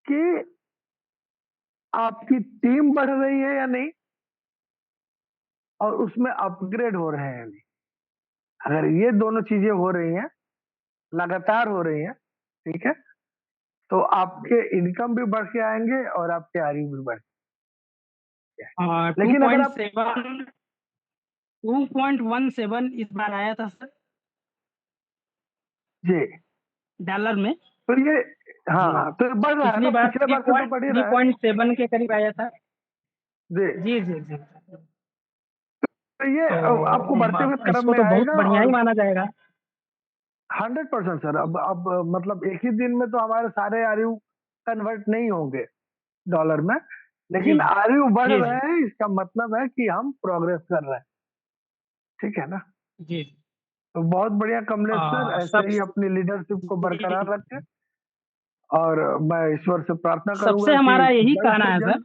कि आपकी टीम बढ़ रही है या नहीं, और उसमें अपग्रेड हो रहे हैं या नहीं। अगर ये दोनों चीजें हो रही हैं, लगातार हो रही हैं, ठीक है, तो आपके इनकम भी बढ़ के आएंगे और आपके आयु भी बढ़ के आएंगे। टू लेकिन अगर पॉइंट आप सेवन 2.17 इस बार आया था सर, जी, डॉलर में। तो ये जी हाँ, तो ये बढ़ रहा है पिछली ना, बार पिछले बार से तो बढ़ ही थ्री रहा है। पॉइंट सेवन के करीब आया था। जी, जी जी जी। तो ये तो आपको बढ़ते हुए क्रम इसको में तो बहुत आएगा। बढ़िया ही और माना जाएगा। 100% सर, अब मतलब एक ही दिन में तो हमारे सारे आरयू कन्वर्ट नहीं होंगे डॉलर में, जी लेकिन आरयू बढ़ जी रहे जी हैं, इसका मतलब है कि हम प्रोग्रेस कर रहे हैं, ठीक है ना। जी जी तो बहुत बढ़िया कमलेश सर, ऐसे ही अपनी लीडरशिप को बरकरार रखें और मैं ईश्वर से प्रार्थना सबसे करूंगा हमारा कि यही जल्द कहना से है सर। जल्द।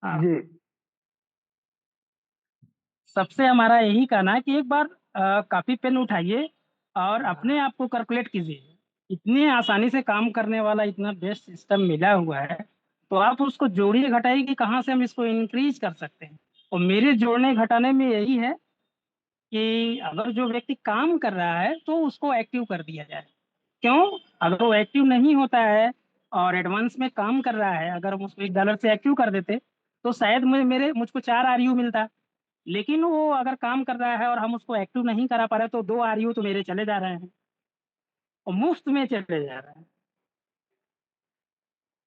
हाँ, जी सबसे हमारा यही कहना है कि एक बार कॉपी पेन उठाइए और अपने आप को कैलकुलेट कीजिए। इतने आसानी से काम करने वाला इतना बेस्ट सिस्टम मिला हुआ है, तो आप उसको जोड़िए घटाइए कि कहाँ से हम इसको इंक्रीज कर सकते हैं। और मेरे जोड़ने घटाने में यही है कि अगर जो व्यक्ति काम कर रहा है तो उसको एक्टिव कर दिया जाए। क्यों? अगर वो एक्टिव नहीं होता है और एडवांस में काम कर रहा है, अगर हम उसको $1 से एक्टिव कर देते तो शायद मुझको 4 आरयू मिलता। लेकिन वो अगर काम कर रहा है और हम उसको एक्टिव नहीं करा पा रहे तो 2 आरयू तो मेरे चले जा रहे हैं और मुफ्त में चले जा रहे हैं।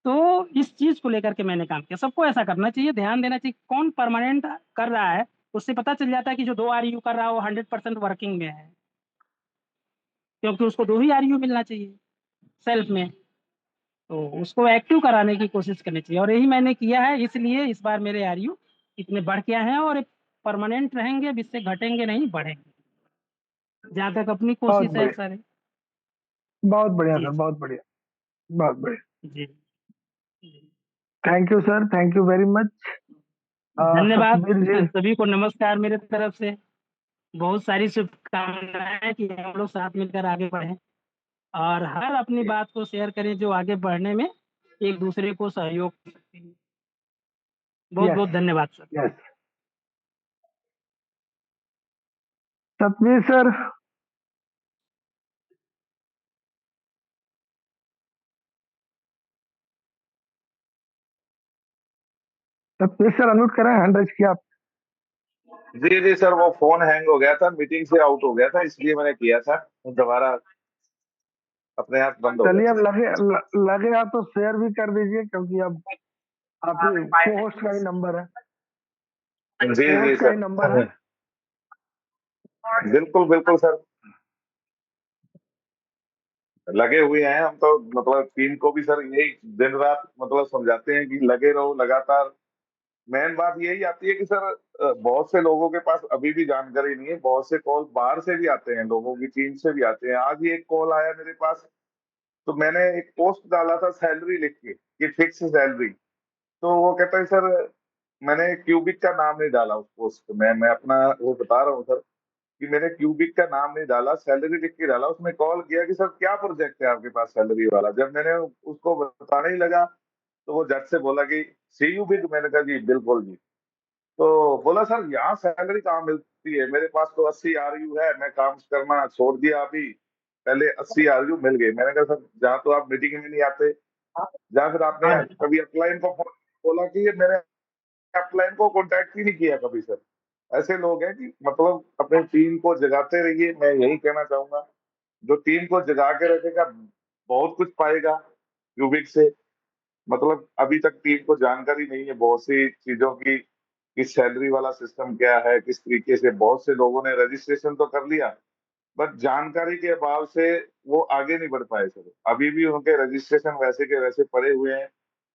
तो इस चीज को लेकर के मैंने काम किया। सबको ऐसा करना चाहिए, ध्यान देना चाहिए कौन परमानेंट कर रहा है। उससे पता चल जाता है कि जो 2 आरयू कर रहा है वो 100% वर्किंग में है, क्योंकि उसको 2 ही आरयू मिलना चाहिए सेल्फ में। तो उसको एक्टिव कराने की कोशिश करनी चाहिए और यही मैंने किया है। इसलिए इस बार मेरे आरयू इतने बढ़ के आए हैं और परमानेंट रहेंगे, अब इससे घटेंगे नहीं, बढ़ेंगे। जहाँ तक अपनी बहुत कोशिश है बढ़िया, सर। बहुत बढ़िया जी सर, बहुत बढ़िया, बहुत बढ़िया। जी जी। Thank you sir, thank you very much. धन्यवाद। सतबीर जी, सभी को नमस्कार मेरे तरफ से। बहुत सारी शुभकामनाएं कि हम लोग साथ मिलकर आगे बढ़ें और हर अपनी बात को शेयर करें जो आगे बढ़ने में एक दूसरे को सहयोग कर सकती है। बहुत यस बहुत धन्यवाद sir. Yes. Satbir sir, Satbir sir unmute करें, हैंड रेज किया आप। जी जी सर, वो फोन हैंग हो गया था, मीटिंग से आउट हो गया था, इसलिए मैंने किया था। दोबारा अपने आप बंद हो चलिए, गया अब लगे आप तो शेयर भी कर दीजिए, क्योंकि अब आप ही को होस्ट का ही नंबर है, था। जी जी होस्ट का ही नंबर है। सर, बिल्कुल बिल्कुल सर, लगे हुए हैं हम तो। मतलब टीम को भी सर यही दिन रात मतलब समझाते हैं कि लगे रहो लगातार। मेन बात यही आती है कि सर बहुत से लोगों के पास अभी भी जानकारी नहीं है। बहुत से कॉल बाहर से भी आते हैं, लोगों की टीम से भी आते हैं। आज ही एक कॉल आया मेरे पास, तो मैंने एक पोस्ट डाला था सैलरी लिख के कि फिक्स सैलरी। तो वो कहता है सर, मैंने क्यूबिक का नाम नहीं डाला उस पोस्ट में। मैं अपना वो बता रहा हूँ सर कि मैंने क्यूबिक का नाम नहीं डाला, सैलरी लिख के डाला। उसने कॉल किया कि सर क्या प्रोजेक्ट है आपके पास सैलरी वाला। जब मैंने उसको बताने ही लगा तो वो झट से बोला कि सी यू बिग। मैंने कहा जी बिल्कुल जी। तो बोला सर यहाँ सैलरी कहाँ मिलती है, मेरे पास तो 80 आरयू है, मैं काम करना छोड़ दिया अभी, पहले 80 आरयू मिल गए। मैंने कहा सर जहाँ तो आप मीटिंग में नहीं आते, जहाँ फिर आपने कभी अपलाइन को बोला कि ये मैंने अपलाइन को कांटेक्ट ही नहीं किया कभी सर। ऐसे लोग हैं कि मतलब अपनी टीम को जगाते रहिए, मैं यही कहना चाहूंगा। जो टीम को जगा के रखेगा बहुत कुछ पाएगा क्यूबिक से। मतलब अभी तक टीम को जानकारी नहीं है बहुत सी चीजों की कि सैलरी वाला सिस्टम क्या है, किस तरीके से। बहुत से लोगों ने रजिस्ट्रेशन तो कर लिया, बट जानकारी के अभाव से वो आगे नहीं बढ़ पाए सर। अभी भी उनके रजिस्ट्रेशन वैसे के वैसे पड़े हुए हैं।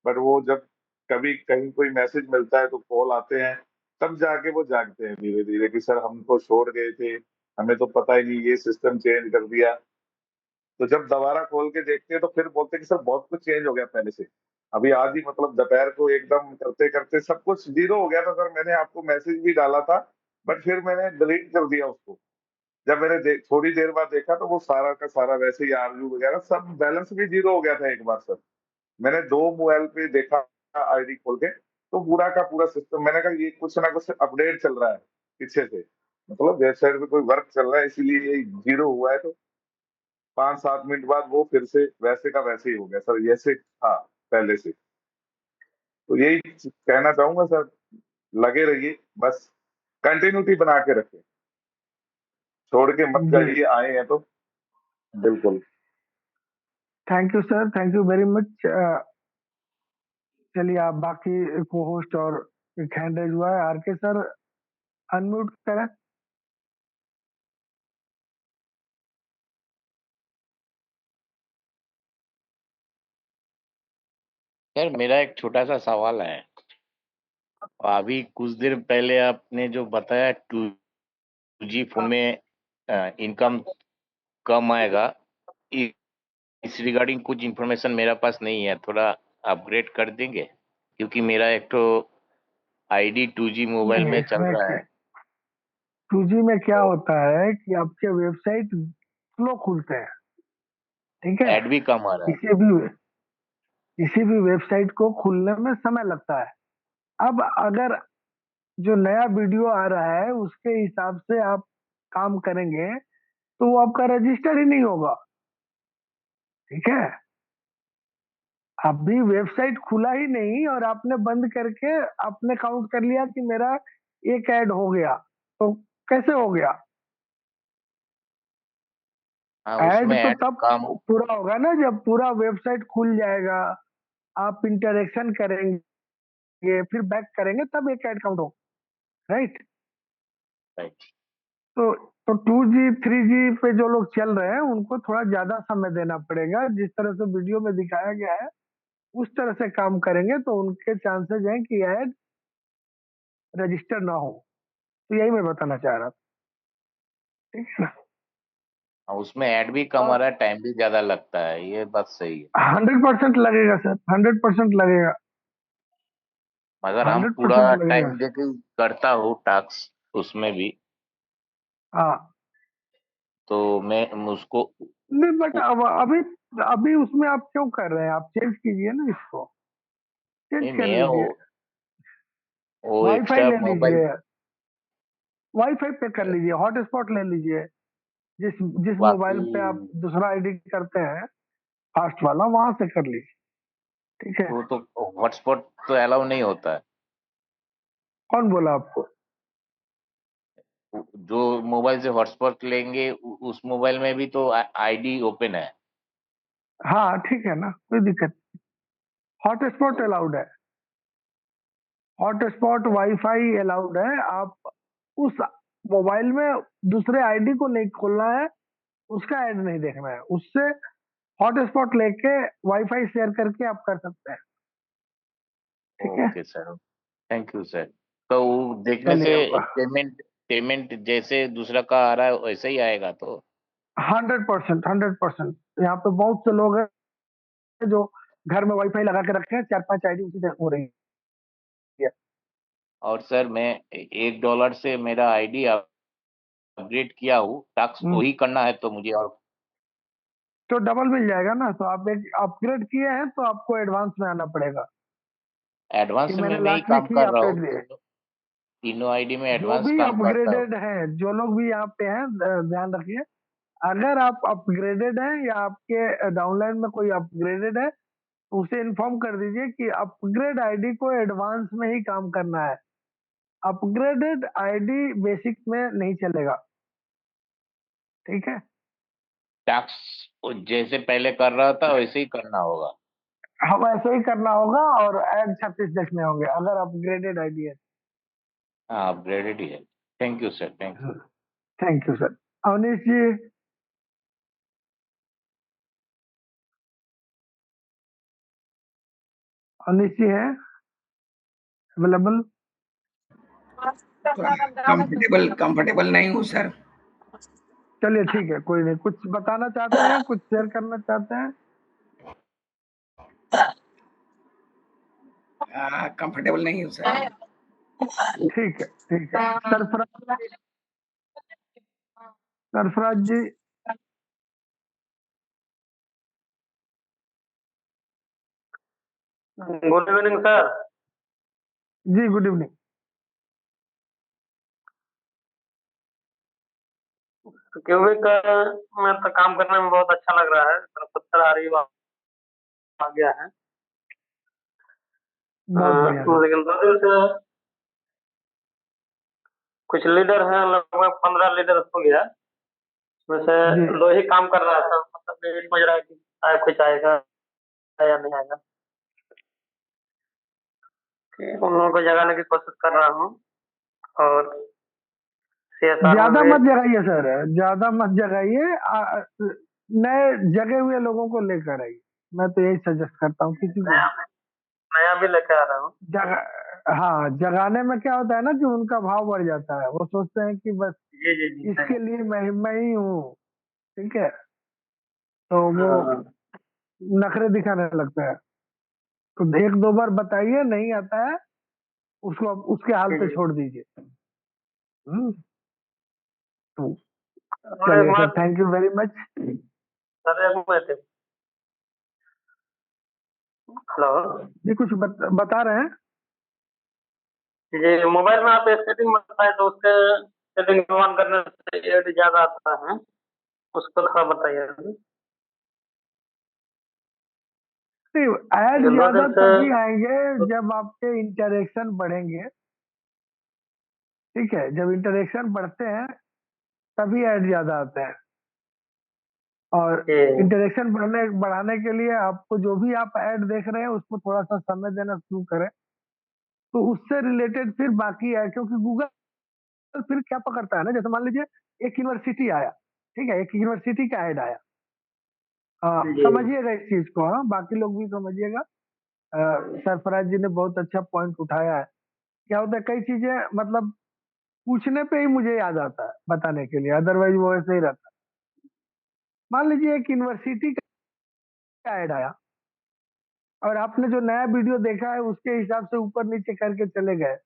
बट वो जब कभी कहीं कोई मैसेज मिलता है तो कॉल आते हैं, तब जाके वो जागते हैं धीरे धीरे कि सर हम तो छोड़ गए थे, हमें तो पता ही नहीं, ये सिस्टम चेंज कर दिया। तो जब दोबारा खोल के देखते हैं तो फिर बोलते हैं कि सर बहुत कुछ चेंज हो गया पहले से। अभी आज ही मतलब दोपहर को एकदम करते करते सब कुछ जीरो हो गया था सर। मैंने आपको मैसेज भी डाला था, बट फिर मैंने डिलीट कर दिया उसको। जब मैंने थोड़ी देर बाद देखा तो वो सारा का सारा वैसे ही आरयू वगैरह सब बैलेंस भी जीरो हो गया था एक बार सर। मैंने 2 मोबाइल पे देखा आईडी खोल के, तो पूरा का पूरा सिस्टम, मैंने कहा ये कुछ ना कुछ अपडेट चल रहा है पीछे से, मतलब वेबसाइट पे कोई वर्क चल रहा है इसीलिए ये जीरो हुआ है। तो 5-7 मिनट बाद वो फिर से वैसे का वैसे ही हो गया सर, जैसे था पहले से। तो यही कहना चाहूंगा सर, लगे रहिए बस, कंटिन्यूटी बना के रखें, छोड़ के मत जी, जाइए, आए हैं तो। बिल्कुल। Thank you sir, thank you very much. चलिए, आप बाकी को होस्ट और एक हैंड रेज हुआ है, आर के सर अनम्यूट करें। सर मेरा एक छोटा सा सवाल है। अभी कुछ देर पहले आपने जो बताया 2G फोन में इनकम कम आएगा, इस रिगार्डिंग कुछ इंफॉर्मेशन मेरा पास नहीं है, थोड़ा अपग्रेड कर देंगे? क्योंकि मेरा एक तो आईडी 2G मोबाइल नहीं, में चल इसमें रहा है। 2G में क्या होता है कि आपके वेबसाइट स्लो खुलते हैं, ठीक है। ऐड भी कम आ रहा है। किसी भी वेबसाइट को खुलने में समय लगता है। अब अगर जो नया वीडियो आ रहा है उसके हिसाब से आप काम करेंगे तो वो आपका रजिस्टर ही नहीं होगा, ठीक है। अभी वेबसाइट खुला ही नहीं और आपने बंद करके आपने काउंट कर लिया कि मेरा एक ऐड हो गया, तो कैसे हो गया? हाँ, ऐड उसमें तो ऐड तब कम। पूरा होगा ना जब पूरा वेबसाइट खुल जाएगा, आप इंटरेक्शन करेंगे, फिर बैक करेंगे, तब एक ऐड काउंट हो, राइट। राइट। तो 2G 3G पे जो लोग चल रहे हैं उनको थोड़ा ज्यादा समय देना पड़ेगा। जिस तरह से वीडियो में दिखाया गया है उस तरह से काम करेंगे तो उनके चांसेस हैं कि ऐड रजिस्टर ना हो। तो यही मैं बताना चाह रहा था, ठीक है ना। हाँ, उसमें ऐड भी कम आ और रहा है, टाइम भी ज्यादा लगता है, ये बात सही है। 100% लगेगा सर, 100% लगेगा, मगर हम पूरा 100% लगेगा। टाइम देके करता हूँ टास्क उसमें भी, हाँ, तो मैं उसको नहीं बट अब अभी अभी उसमें आप क्यों कर रहे हैं? आप चेंज कीजिए ना, इसको चेंज नहीं, कर मैं लीजिए, वो वाईफाई एक्स्ट्रा ले मोबाइल लीजिए, वाईफाई पे कर लीजिए, हॉटस्पॉट ले लीजिए। जिस जिस मोबाइल पे आप बाकी दूसरा आईडी करते हैं फास्ट वाला, वहां से कर लीजिए, ठीक है। वो तो हॉटस्पॉट तो अलाउ नहीं होता है। कौन बोला आपको? जो मोबाइल से हॉटस्पॉट लेंगे उस मोबाइल में भी तो आईडी ओपन है। हाँ ठीक है ना, कोई दिक्कत। हॉटस्पॉट तो अलाउड है, हॉटस्पॉट वाईफाई अलाउड है। आप उस मोबाइल में दूसरे आईडी को नहीं खोलना है, उसका ऐड नहीं देखना है, उससे हॉटस्पॉट लेके वाईफाई शेयर करके आप कर सकते हैं, ठीक है। Okay sir, thank you sir. तो वो देखने से चलिए, पेमेंट पेमेंट जैसे दूसरा का आ रहा है वैसे ही आएगा तो? 100%, 100%। यहाँ पे बहुत से लोग हैं जो घर में वाईफाई लगा के रखे हैं, 4-5 आईडी उसी से हो रही है। और सर मैं $1 से मेरा आईडी अपग्रेड किया हूँ, टास्क हम्म, वही करना है तो मुझे और तो डबल मिल जाएगा ना। तो आप एक अपग्रेड किए हैं तो आपको एडवांस में आना पड़ेगा, कि एडवांस में मैंने मैं ही लास्ट वीक काम ही कर रहा हूँ, अपडेट दिए। तीनों आईडी में जो एडवांस भी काम करता हूँ। अपग्रेडेड हैं, जो लोग भी यहाँ पे हैं, ध्यान रखिए, अगर आप अपग्रेडेड हैं या आपके डाउनलाइन में कोई अपग्रेडेड है तो उसे इन्फॉर्म कर दीजिए कि अपग्रेड आईडी को एडवांस में ही काम करना है, अपग्रेडेड आईडी बेसिक में नहीं चलेगा, ठीक है। टास्क जैसे पहले कर रहा था वैसे ही करना होगा। हम ऐसे ही करना होगा और ऐड 36 देखने होंगे अगर अपग्रेडेड आईडी है। हाँ, अपग्रेडेड ही है। Thank you sir, thank you. Thank you sir. Avneesh ji, Avneesh ji है अवेलेबल? कंफर्टेबल कंफर्टेबल नहीं हूँ सर। चलिए ठीक है, कोई नहीं। कुछ बताना चाहते हैं, कुछ शेयर करना चाहते हैं? कंफर्टेबल नहीं हूँ सर। ठीक है, ठीक है। सरफराज, सरफराज जी, गुड इवनिंग सर। जी गुड इवनिंग। क्यूबिक में तो काम करने में बहुत अच्छा लग रहा है, 70 आ रही आ गया है। बहुत बढ़िया सर। लेकिन 2 दिन से कुछ लीडर हैं, लगभग 15 लीडर हो गया, उसमें से जी 2 ही काम कर रहा था। मतलब ये समझ रहा है कि कुछ आएगा या नहीं आएगा। उन लोगों को जगाने की कोशिश कर रहा हूँ, और CSR में ज्यादा भी मत जगाइए सर, ज्यादा मत जगाइए। नए जगे हुए लोगों को लेकर आइए, मैं तो यही सजेस्ट करता हूँ किसी को नया भी। नया भी लेके आ रहा हूँ। जगा हाँ, जगाने में क्या होता है ना कि उनका भाव बढ़ जाता है, वो सोचते हैं कि बस जी जी जी सही इसके लिए मैं ही हूँ, ठीक है, तो वो हाँ नखरे दिखाने लगता है। तो एक दो बार बताइए, नहीं आता है उसको, आप उसके हाल पे छोड़ दीजिए। हम्म, तो और एक चलिए सर, बात thank you very much. Sir, एक मिनट। हेलो जी कुछ बता रहे हैं? जी, मोबाइल में आप एक सेटिंग बताए तो उसके सेटिंग ऑन करने से एड ज्यादा आता है, उसको थोड़ा बताइए। नहीं, ऐड ये 2 दिन ज्यादा से तभी आएंगे जब आपके इंटरेक्शन बढ़ेंगे, ठीक है, जब इंटरेक्शन बढ़ते हैं तभी ऐड ज्यादा आते हैं। और जी इंटरेक्शन बढ़ाने के लिए आपको जो भी आप ऐड देख रहे हैं उसको थोड़ा सा समय देना शुरू करें, तो उससे रिलेटेड फिर बाकी ऐड, क्योंकि गूगल फिर क्या पकड़ता है ना, जैसे मान लीजिए एक यूनिवर्सिटी आया, ठीक है, एक यूनिवर्सिटी का ऐड आया, जी समझिएगा इस चीज को, हाँ, बाकी लोग भी समझिएगा। सरफराज जी ने बहुत अच्छा पॉइंट उठाया है। क्या होता है, कई चीजें मतलब पूछने पे ही मुझे याद आता है बताने के लिए, अदरवाइज वो ऐसे ही रहता है। मान लीजिए एक यूनिवर्सिटी का ऐड आया और आपने जो नया वीडियो देखा है उसके हिसाब से ऊपर नीचे करके चले गए,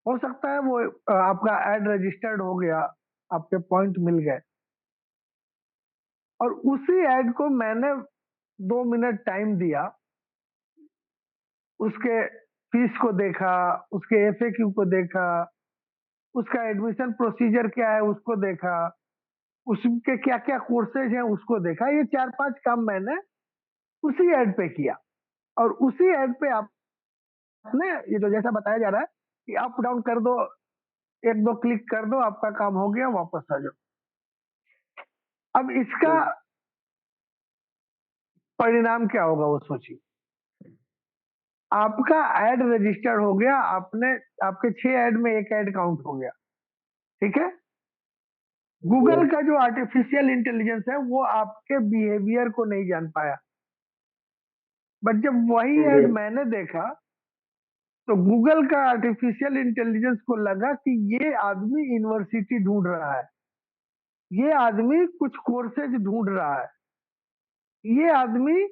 हो सकता है वो आपका ऐड रजिस्टर्ड हो गया, आपके पॉइंट मिल गए, और उसी ऐड को मैंने 2 मिनट टाइम दिया, उसके फीस को देखा, उसके एफएक्यू को देखा, उसका एडमिशन प्रोसीजर क्या है उसको देखा, उसके क्या क्या कोर्सेज हैं उसको देखा, ये 4-5 काम मैंने उसी ऐड पे किया। और उसी ऐड पे आपने ये जो जैसा बताया जा रहा है कि अप डाउन कर दो, एक दो क्लिक कर दो, आपका काम हो गया, वापस आ जाओ। अब इसका परिणाम क्या होगा वो सोचिए। आपका ऐड रजिस्टर हो गया, आपने आपके 6 ऐड में एक ऐड काउंट हो गया, ठीक है। गूगल का जो आर्टिफिशियल इंटेलिजेंस है वो आपके बिहेवियर को नहीं जान पाया, बट जब वही ऐड मैंने देखा तो गूगल का आर्टिफिशियल इंटेलिजेंस को लगा कि ये आदमी यूनिवर्सिटी ढूंढ रहा है, ये आदमी कुछ कोर्सेज ढूंढ रहा है, ये आदमी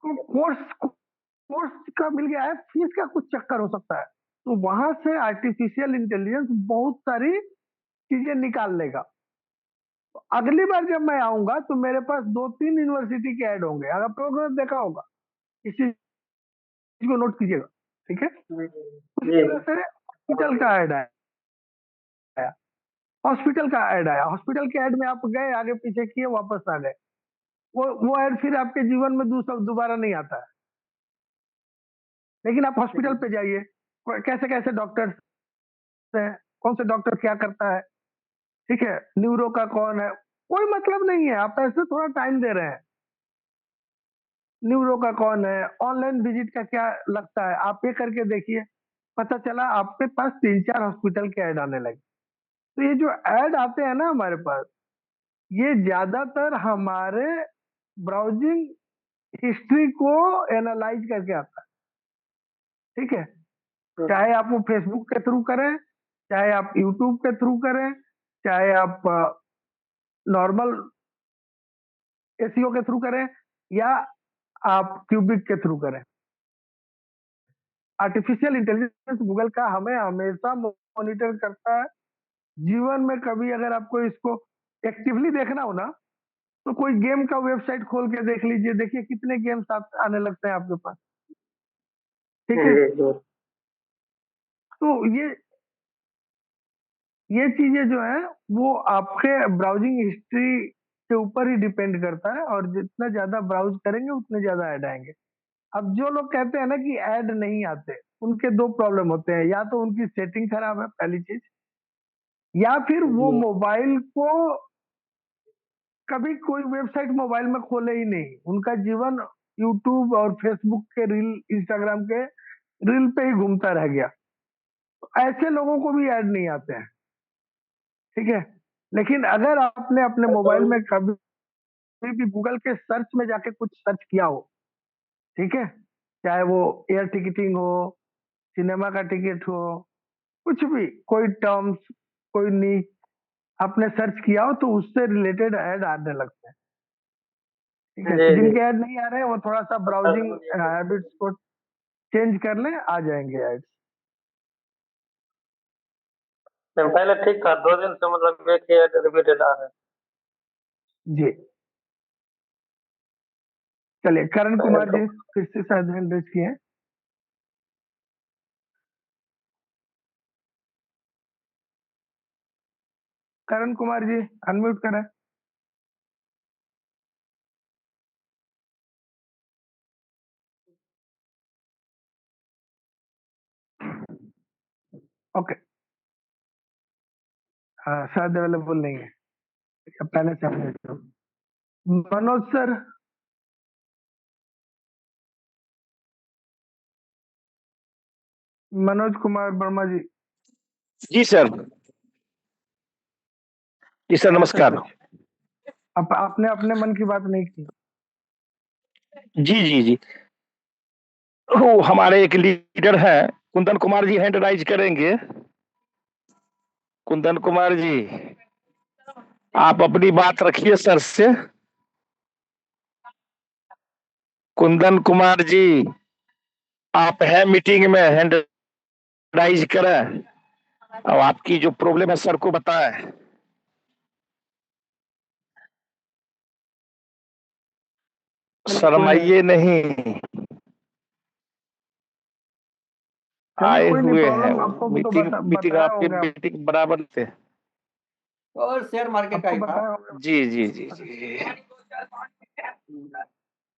को कोर्स कोर्स का मिल गया है, फीस का कुछ चक्कर हो सकता है। तो वहां से आर्टिफिशियल इंटेलिजेंस बहुत सारी चीजें निकाल लेगा। तो अगली बार जब मैं आऊंगा तो मेरे पास 2-3 यूनिवर्सिटी के ऐड होंगे, अगर प्रोग्राम देखा होगा, इस चीज को नोट कीजिएगा, ठीक है। उसी तरह से हॉस्पिटल का ऐड आया, हॉस्पिटल का ऐड आया, हॉस्पिटल के ऐड में आप गए, आगे पीछे किए, वापस आ गए, वो ऐड फिर आपके जीवन में दोबारा नहीं आता है। लेकिन आप हॉस्पिटल पे जाइए, कैसे कैसे डॉक्टर है, कौन से डॉक्टर क्या करता है, ठीक है, न्यूरो का कौन है, कोई मतलब नहीं है, आप ऐसे थोड़ा टाइम दे रहे हैं। न्यूरो का कौन है, ऑनलाइन विजिट का क्या लगता है, आप ये करके देखिए, पता चला आपके पास 3-4 हॉस्पिटल के ऐड आने लगे। तो ये जो ऐड आते हैं ना हमारे पास, ये ज्यादातर हमारे ब्राउजिंग हिस्ट्री को एनालाइज करके आता है, ठीक है। चाहे आप वो फेसबुक के थ्रू करें, चाहे आप यूट्यूब के थ्रू करें, चाहे आप नॉर्मल एसईओ के थ्रू करें, या आप क्यूबिक के थ्रू करें, आर्टिफिशियल इंटेलिजेंस गूगल का हमें हमेशा मॉनिटर करता है। जीवन में कभी अगर आपको इसको एक्टिवली देखना हो ना, तो कोई गेम का वेबसाइट खोल के देख लीजिए, देखिए कितने गेम्स आने लगते हैं आपके पास, ठीक है। तो ये चीजें जो है वो आपके ब्राउजिंग हिस्ट्री के ऊपर ही डिपेंड करता है, और जितना ज्यादा ब्राउज करेंगे उतने ज्यादा ऐड आएंगे। अब जो लोग कहते हैं ना कि ऐड नहीं आते, उनके 2 प्रॉब्लम होते हैं, या तो उनकी सेटिंग खराब है पहली चीज, या फिर वो मोबाइल को कभी कोई वेबसाइट मोबाइल में खोले ही नहीं, उनका जीवन यूट्यूब और फेसबुक के रील, इंस्टाग्राम के रील पे ही घूमता रह गया। तो ऐसे लोगों को भी ऐड नहीं आते हैं, ठीक है। लेकिन अगर आपने अपने मोबाइल में कभी भी गूगल के सर्च में जाके कुछ सर्च किया हो, ठीक है, चाहे वो एयर टिकटिंग हो, सिनेमा का टिकट हो, कुछ भी, कोई टर्म्स, कोई नीच आपने सर्च किया हो तो उससे रिलेटेड ऐड आने लगते हैं। ठीक है, जी जी जिनके ऐड नहीं आ रहे हैं वो थोड़ा सा ब्राउजिंग सर, हैबिट्स को चेंज कर लें, आ जाएंगे ऐड। पहले ठीक था, 2 दिन से मतलब एक ही रिपीटेड आ रहा है। जी, चलिए करण कुमार तो जी फिर से शायद हैंड रेज किए हैं। करण कुमार जी अनम्यूट करें। ओके, हाँ शायद अवेलेबल नहीं है, पहले से हम देख लो। मनोज सर, मनोज कुमार वर्मा जी। जी सर। जी सर, हाँ सर, नमस्कार। आपने अपने मन की बात नहीं की। जी जी जी। वो हमारे एक लीडर हैं, कुंदन कुमार जी, हैंड राइज करेंगे। कुंदन कुमार जी, आप अपनी बात रखिए सर से। कुंदन कुमार जी, आप हैं मीटिंग में, हैंड राइज करें और आपकी जो प्रॉब्लम है सर को बताएं। शर्माइए नहीं, चलिए आए कोई नहीं, हुए हैं प्रॉब्लम वो। आपको तो मीटिंग मीटिंग बताया आपके होगा, मीटिंग बराबर थे। और शेयर मार्केट का आपको ही था। बताया होगा। जी जी जी जी।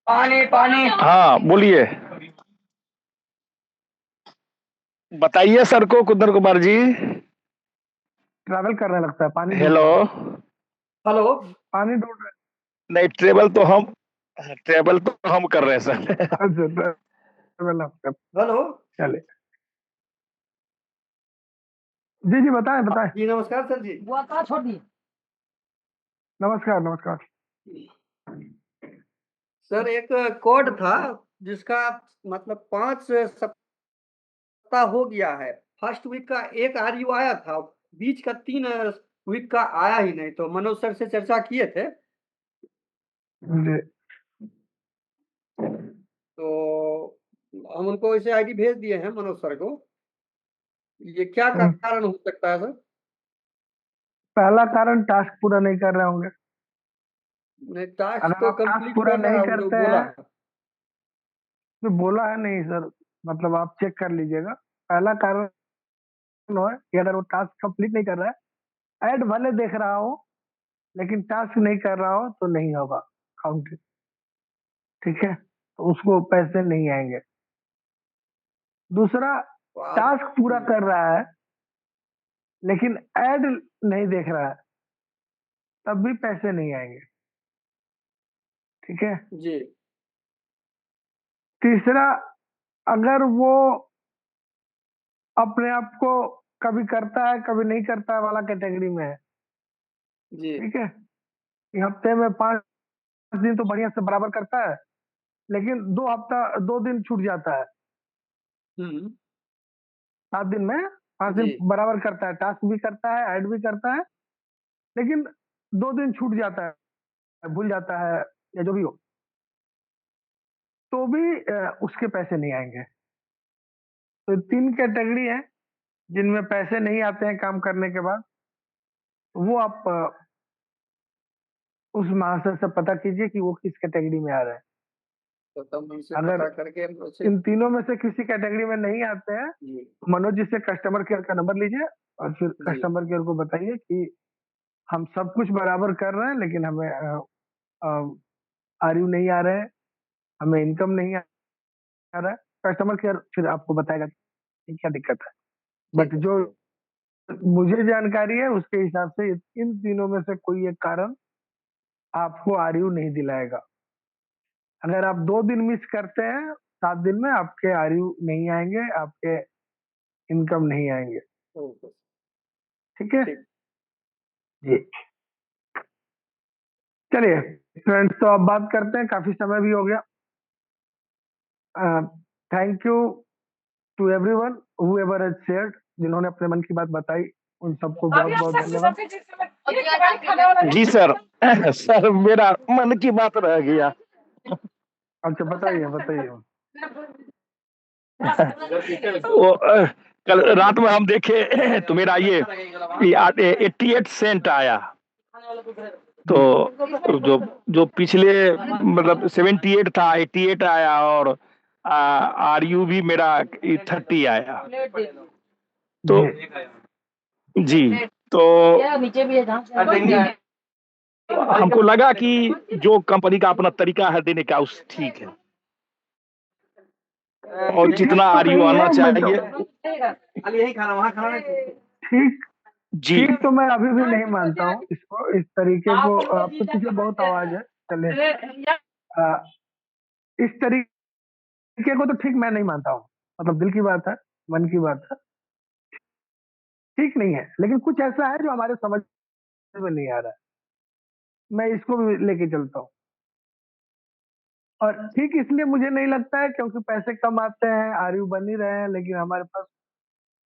पानी पानी। हाँ बोलिए, बताइए सर को कुंदन कुमार जी। ट्रैवल करने लगता है, पानी ढूंढ हेलो। रहा हूँ। हेलो। पानी ढूंढ रहे नहीं, ट्रेवल तो हम कर रहे हैं सर। हैं। अच्छा, ट्रैवल आपका। हेलो। चलिए, जी जी बताएं बताएं। जी नमस्कार सर जी। वो कहाँ छोड़ दिए? नमस्कार नमस्कार। सर एक कोड था जिसका मतलब 5 सप्ताह हो गया है। फर्स्ट वीक का एक आरयू आया था, बीच का 3 वीक का आया ही नहीं, तो मनोज सर से चर्चा किए थे, जी तो हम उनको इसे आईडी भेज दिए हैं मनोज सर को। ये क्या हम्म, कारण हो सकता है सर? पहला कारण टास्क पूरा नहीं कर रहे होंगे। नहीं, टास्क अगर तो आप टास्क कंप्लीट पूरा कर रहा नहीं है, वो जो करते बोला हैं है। तो बोला है नहीं सर, मतलब आप चेक कर लीजिएगा। पहला कारण है कि अगर वो टास्क कंप्लीट नहीं कर रहा है, ऐड भले देख रहा हो लेकिन टास्क नहीं कर रहा हो तो नहीं होगा काउंट। ठीक है, तो उसको पैसे नहीं आएंगे। दूसरा, तो आज टास्क पूरा कर रहा है लेकिन ऐड नहीं देख रहा है, तब भी पैसे नहीं आएंगे। ठीक है। जी तीसरा, अगर वो अपने आप को कभी करता है कभी नहीं करता है वाला कैटेगरी में है। जी ठीक है, कि हफ्ते में 5 दिन तो बढ़िया से बराबर करता है, लेकिन 2 दिन छूट जाता है। हम्म 7 दिन में 5 दिन जी बराबर करता है, टास्क भी करता है, ऐड भी करता है, लेकिन 2 दिन छूट जाता है, भूल जाता है या जो भी हो, तो भी उसके पैसे नहीं आएंगे। तो 3 कैटेगरी है जिनमें पैसे नहीं आते हैं काम करने के बाद। वो आप उस महाशय से पता कीजिए कि वो किस कैटेगरी में आ रहे हैं। तो तब उनसे अगर पता करके उसे इन तीनों में से किसी कैटेगरी में नहीं आते हैं, जी मनोज जी से कस्टमर केयर का नंबर लीजिए और फिर जी कस्टमर केयर को बताइए कि हम सब कुछ बराबर कर रहे हैं लेकिन हमें आरयू नहीं आ रहे हैं, हमें इनकम नहीं आ रहा है। कस्टमर केयर फिर आपको बताएगा कि क्या दिक्कत है। ठीक बट है जो सर। मुझे जानकारी है उसके हिसाब से इन तीनों में से कोई एक कारण आपको आरयू नहीं दिलाएगा। अगर आप 2 दिन मिस करते हैं 7 दिन में, आपके आरयू नहीं आएंगे, आपके इनकम नहीं आएंगे। ओके ठीक है ठीक। जी। चलिए फ्रेंड्स, तो अब बात करते हैं, काफी समय भी हो गया। Thank you to everyone whoever has shared, जिन्होंने अपने मन की बात बताई, उन सबको बहुत बहुत धन्यवाद। जी सर। सर मेरा मन की बात रह गया। अच्छा, बताइए बताइए। वो कल रात में हम देखे तो मेरा ये 88 सेंट आया, तो जो जो पिछले मतलब 78 था 88 आया, और RU भी मेरा 30 आया। तो जी, तो हमको लगा कि जो कंपनी का अपना तरीका है देने का उस ठीक है, और जितना RU आना चाहिए। ठीक जी ठीक, तो मैं अभी भी नहीं मानता हूँ इसको, इस तरीके को। आपके पीछे बहुत आवाज है, चले इस तरीके को तो ठीक मैं नहीं मानता हूँ। मतलब दिल की बात है, मन की बात है, ठीक नहीं है। लेकिन कुछ ऐसा है जो हमारे समझ में नहीं आ रहा है, मैं इसको भी लेके चलता हूँ। और ठीक इसलिए मुझे नहीं लगता है क्योंकि पैसे कम आते हैं, RU बन ही रहे हैं, लेकिन हमारे पास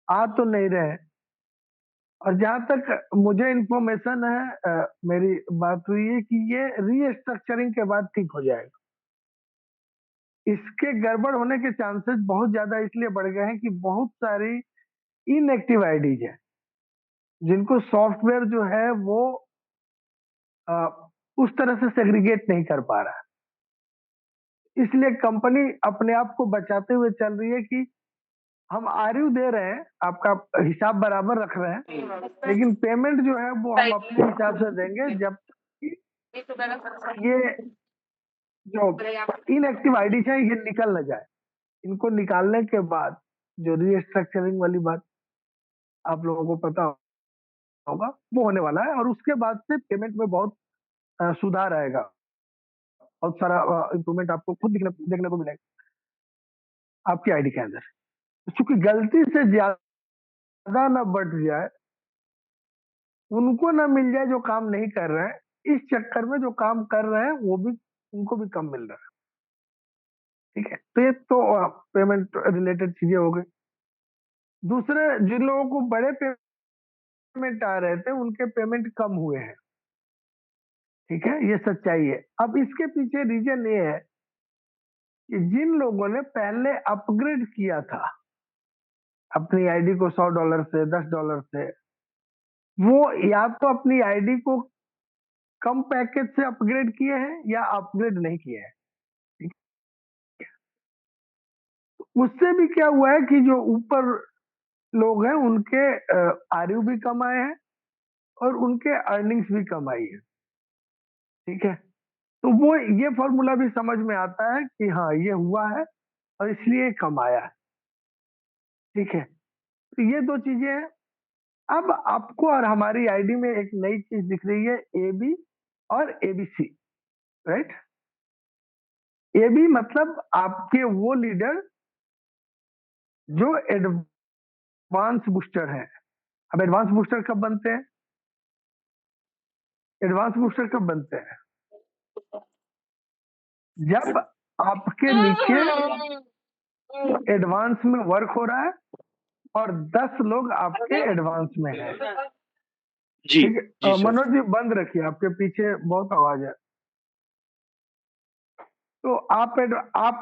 आ तो नहीं रहे हैं। और जहां तक मुझे इन्फॉर्मेशन है, मेरी बात हुई है कि ये रीस्ट्रक्चरिंग के बाद ठीक हो जाएगा। इसके गड़बड़ होने के चांसेस बहुत ज्यादा इसलिए बढ़ गए हैं कि बहुत सारी इनएक्टिव आईडीज है, जिनको सॉफ्टवेयर जो है वो उस तरह से सेग्रीगेट नहीं कर पा रहा है। इसलिए कंपनी अपने आप को बचाते हुए चल रही है कि हम RU दे रहे हैं, आपका हिसाब बराबर रख रहे हैं, लेकिन पेमेंट जो है वो हम अपने हिसाब से देंगे, जब ये जो इनएक्टिव आईडी है ये निकल न जाए। इनको निकालने के बाद जो रीस्ट्रक्चरिंग वाली बात आप लोगों को पता होगा वो होने वाला है, और उसके बाद से पेमेंट में बहुत सुधार आएगा, बहुत सारा इंप्रूवमेंट आपको खुद देखने को मिलेगा आपकी आईडी के अंदर। क्योंकि गलती से ज्यादा ना बढ़ जाए, उनको ना मिल जाए जो काम नहीं कर रहे हैं, इस चक्कर में जो काम कर रहे हैं वो भी उनको भी कम मिल रहा है। ठीक है, तो ये तो पेमेंट रिलेटेड चीजें हो गई। दूसरे, जिन लोगों को बड़े पेमेंट आ रहे थे उनके पेमेंट कम हुए हैं। ठीक है, ये सच्चाई है। अब इसके पीछे रीजन ये है कि जिन लोगों ने पहले अपग्रेड किया था अपनी आईडी को $100 से $10 से, वो या तो अपनी आईडी को कम पैकेज से अपग्रेड किए हैं या अपग्रेड नहीं किए हैं। उससे भी क्या हुआ है कि जो ऊपर लोग हैं उनके RU भी कम आए हैं और उनके अर्निंग्स भी कम आई है। ठीक है, तो वो ये फॉर्मूला भी समझ में आता है कि हाँ ये हुआ है और इसलिए कम आया है। ठीक है, तो ये दो चीजें हैं। अब आपको और हमारी आईडी में एक नई चीज दिख रही है, AB और ABC, राइट। AB मतलब आपके वो लीडर जो एडवांस बूस्टर है। अब एडवांस बूस्टर कब बनते हैं? एडवांस बूस्टर कब बनते हैं? जब आपके नीचे एडवांस में वर्क हो रहा है और 10 लोग आपके एडवांस में हैं। जी ठीक है, जी सर। मनोज जी बंद रखिए, आपके पीछे बहुत आवाज है। तो आप